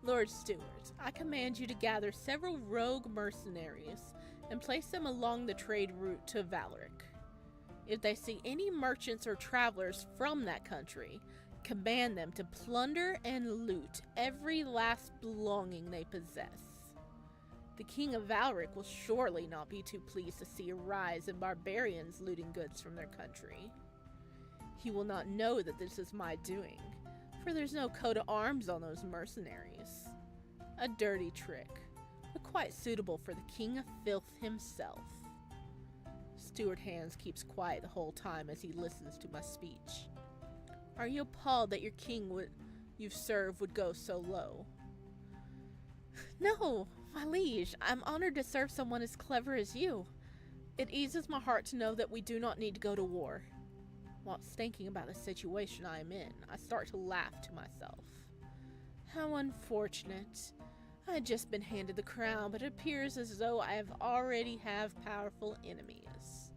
Speaker 1: Lord Stuart, I command you to gather several rogue mercenaries and place them along the trade route to Ulric. If they see any merchants or travelers from that country, command them to plunder and loot every last belonging they possess. The King of Ulric will surely not be too pleased to see a rise in barbarians looting goods from their country. He will not know that this is my doing, for there's no coat of arms on those mercenaries. A dirty trick, but quite suitable for the King of Filth himself. Stuart Hands keeps quiet the whole time as he listens to my speech. Are you appalled that your king you've served would go so low? No, my liege, I'm honored to serve someone as clever as you. It eases my heart to know that we do not need to go to war. Whilst thinking about the situation I am in, I start to laugh to myself. How unfortunate. I had just been handed the crown, but it appears as though I already have powerful enemies.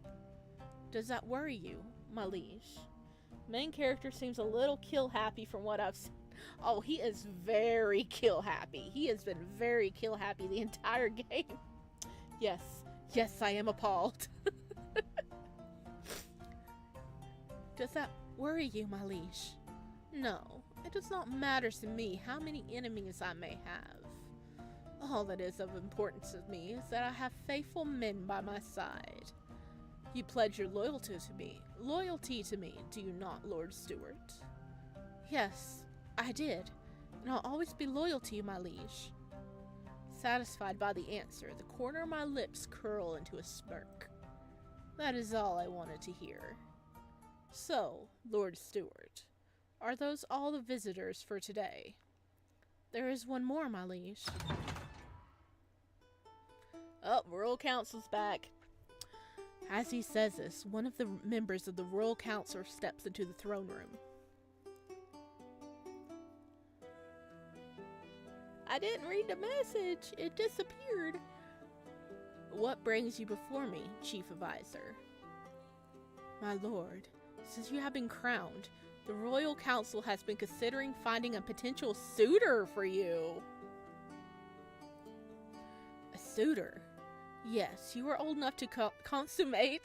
Speaker 1: Does that worry you, my liege? Main character seems a little kill-happy from what I've seen. Oh, he is very kill-happy. He has been very kill-happy the entire game. Yes, I am appalled. Does that worry you, my liege? No, it does not matter to me how many enemies I may have. All that is of importance to me is that I have faithful men by my side. You pledge your loyalty to me, do you not, Lord Stuart? Yes, I did, and I'll always be loyal to you, my liege. Satisfied by the answer, the corner of my lips curl into a smirk. That is all I wanted to hear. So, Lord Stewart, are those all the visitors for today? There is one more, my liege. Oh, Royal Council's back. As he says this, one of the members of the Royal Council steps into the throne room. I didn't read the message. It disappeared. What brings you before me, Chief Advisor? My lord, since you have been crowned, the Royal Council has been considering finding a potential suitor for you. A suitor? Yes, you are old enough to consummate.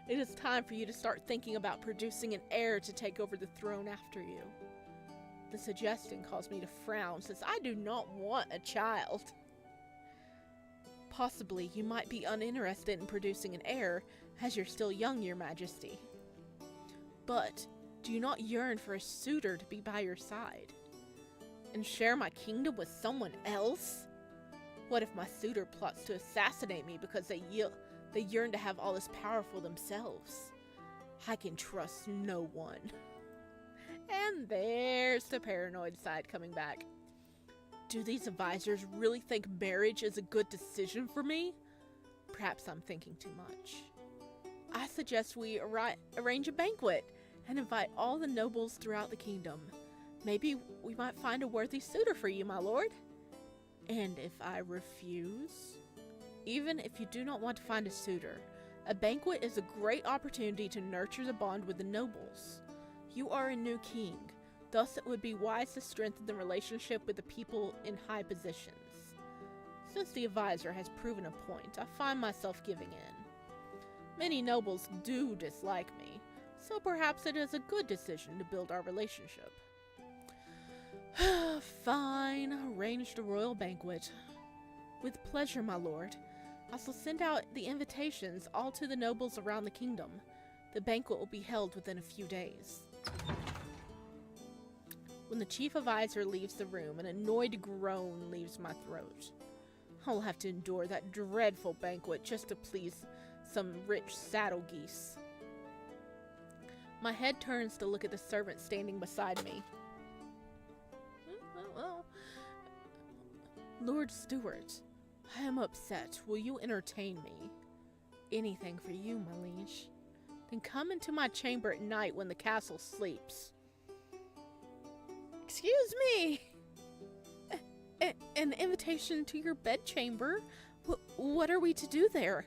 Speaker 1: It is time for you to start thinking about producing an heir to take over the throne after you. The suggestion caused me to frown, since I do not want a child. Possibly you might be uninterested in producing an heir, as you're still young, your majesty. But do you not yearn for a suitor to be by your side? And share my kingdom with someone else? What if my suitor plots to assassinate me because they yearn to have all this power for themselves? I can trust no one. And there's the paranoid side coming back. Do these advisors really think marriage is a good decision for me? Perhaps I'm thinking too much. I suggest we arrange a banquet and invite all the nobles throughout the kingdom. Maybe we might find a worthy suitor for you, my lord. And if I refuse? Even if you do not want to find a suitor, a banquet is a great opportunity to nurture the bond with the nobles. You are a new king, thus it would be wise to strengthen the relationship with the people in high positions. Since the advisor has proven a point, I find myself giving in. Many nobles do dislike me, so perhaps it is a good decision to build our relationship. Fine, arrange the royal banquet. With pleasure, my lord. I shall send out the invitations all to the nobles around the kingdom. The banquet will be held within a few days. When the chief advisor leaves the room, an annoyed groan leaves my throat. I'll have to endure that dreadful banquet just to please some rich saddle geese. My head turns to look at the servant standing beside me. Well, Lord Stewart, I am upset. Will you entertain me? Anything for you, my liege. Then come into my chamber at night when the castle sleeps. Excuse me! An invitation to your bedchamber? What are we to do there?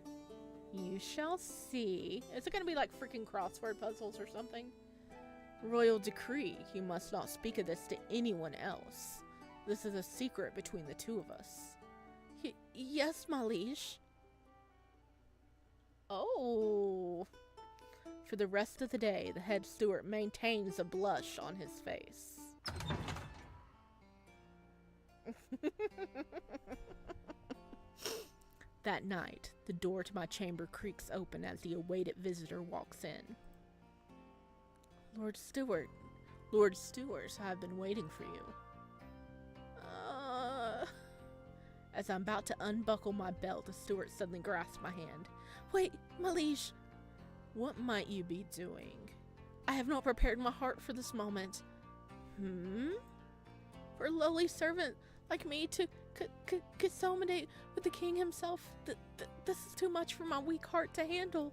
Speaker 1: You shall see. Is it going to be like freaking crossword puzzles or something? Royal decree. You must not speak of this to anyone else. This is a secret between the two of us. Yes, my liege. Oh. For the rest of the day, the head steward maintains a blush on his face. That night, the door to my chamber creaks open as the awaited visitor walks in. Lord Stewart, I have been waiting for you. As I'm about to unbuckle my belt, the steward suddenly grasps my hand. Wait, my liege. What might you be doing? I have not prepared my heart for this moment. For a lowly servant like me to consummate with the king himself, this is too much for my weak heart to handle.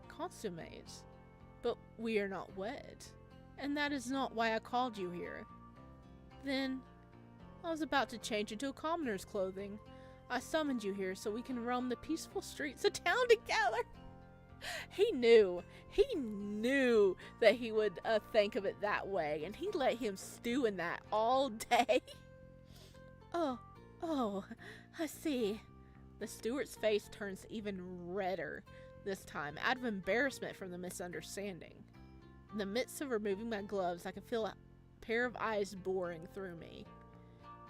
Speaker 1: Consummate? But we are not wed, and that is not why I called you here. Then, I was about to change into a commoner's clothing. I summoned you here so we can roam the peaceful streets of town together. He knew that he would think of it that way, and he let him stew in that all day. Oh, I see. The steward's face turns even redder this time, out of embarrassment from the misunderstanding. In the midst of removing my gloves, I can feel a pair of eyes boring through me.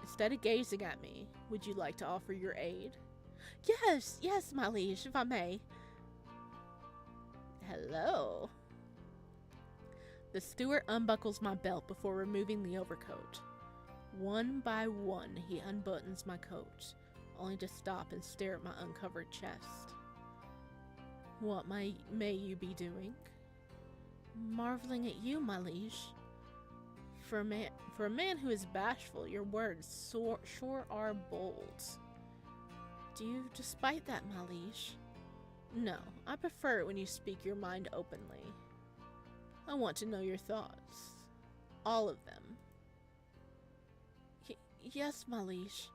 Speaker 1: Instead of gazing at me, would you like to offer your aid? Yes, my liege, if I may. Hello. The steward unbuckles my belt before removing the overcoat. One by one, he unbuttons my coat, only to stop and stare at my uncovered chest. What may you be doing? Marveling at you, my liege. For a man who is bashful, your words sure are bold. Do you despite that, my liege? No, I prefer it when you speak your mind openly. I want to know your thoughts. All of them. Yes, my liege.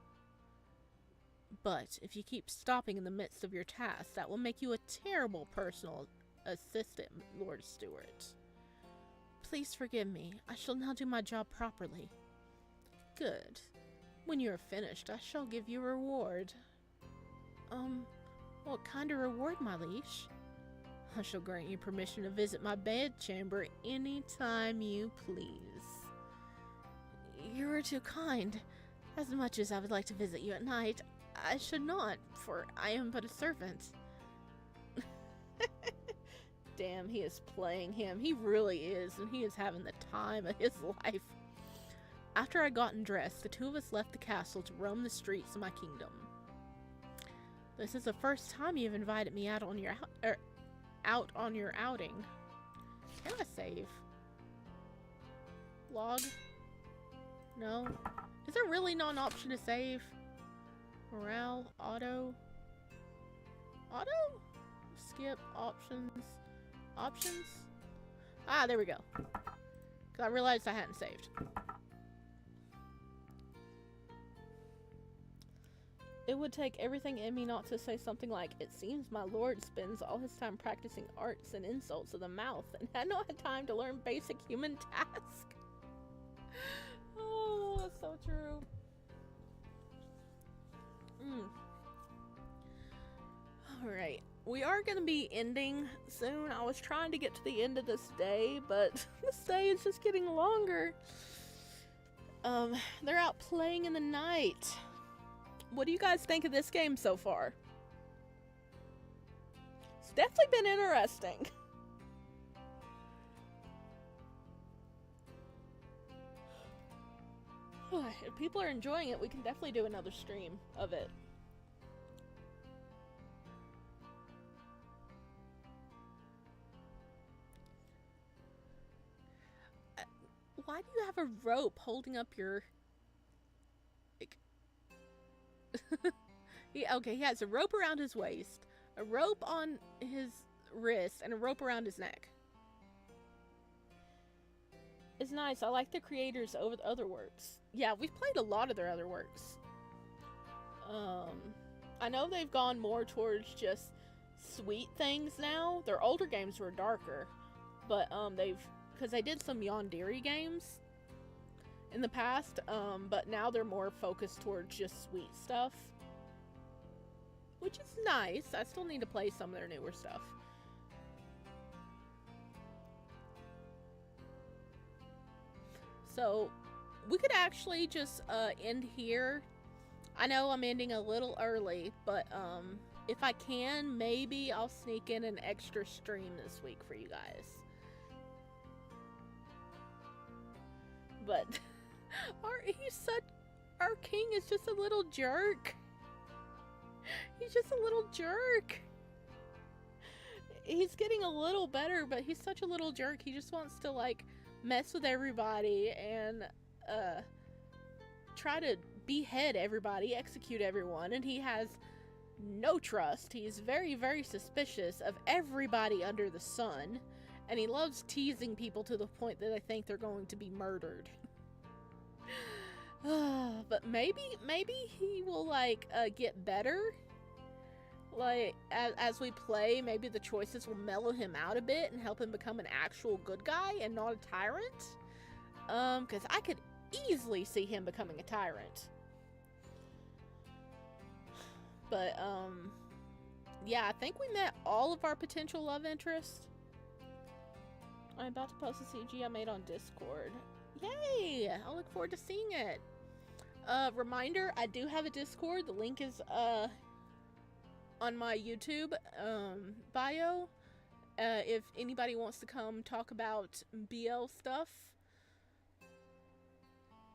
Speaker 1: But if you keep stopping in the midst of your task, that will make you a terrible personal assistant, Lord Stewart. Please forgive me. I shall now do my job properly. Good. When you are finished, I shall give you a reward. What kind of reward, my liege? I shall grant you permission to visit my bedchamber any time you please. You are too kind. As much as I would like to visit you at night, I should not, for I am but a servant. Damn, he is playing him. He really is, and he is having the time of his life. After I gotten dressed, the two of us left the castle to roam the streets of my kingdom. This is the first time you've invited me out on your outing. Can I save? Log? No. Is there really not an option to save? Morale, auto. Auto? Skip, options. Options? Ah, there we go. Because I realized I hadn't saved. It would take everything in me not to say something like, it seems my lord spends all his time practicing arts and insults of the mouth and had not had time to learn basic human tasks. Oh, that's so true. Alright, we are going to be ending soon. I was trying to get to the end of this day, but this day is just getting longer. They're out playing in the night. What do you guys think of this game so far? It's definitely been interesting. If people are enjoying it, we can definitely do another stream of it. Why do you have a rope holding up your... Okay, he has a rope around his waist, a rope on his wrist, and a rope around his neck. It's nice. I like the creators over the other works. Yeah, we've played a lot of their other works. I know they've gone more towards just sweet things now. Their older games were darker, but because they did some Yandere games in the past, but now they're more focused towards just sweet stuff, which is nice. I still need to play some of their newer stuff. So we could actually just end here. I know I'm ending a little early, but if I can, maybe I'll sneak in an extra stream this week for you guys. But our king is just a little jerk. He's just a little jerk. He's getting a little better, but he's such a little jerk. He just wants to like mess with everybody and try to behead everybody, execute everyone, and he has no trust. He's very, very suspicious of everybody under the sun, and he loves teasing people to the point that they think they're going to be murdered. But maybe he will like get better. Like as we play, maybe the choices will mellow him out a bit and help him become an actual good guy and not a tyrant. Because I could easily see him becoming a tyrant. But yeah, I think we met all of our potential love interests. I'm about to post a CG I made on Discord. Yay! I look forward to seeing it. Reminder, I do have a Discord. The link is on my YouTube bio. If anybody wants to come talk about BL stuff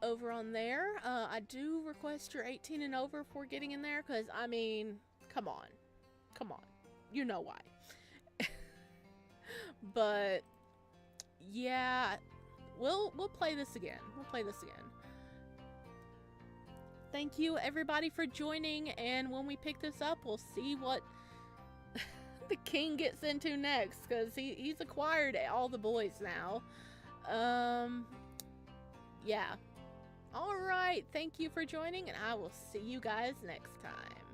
Speaker 1: over on there, I do request you're 18 and over before getting in there, because, I mean, come on. Come on. You know why. But, yeah, we'll play this again. We'll play this again. Thank you, everybody, for joining, and when we pick this up, we'll see what the king gets into next, because he's acquired all the boys now. Yeah. Alright, thank you for joining, and I will see you guys next time.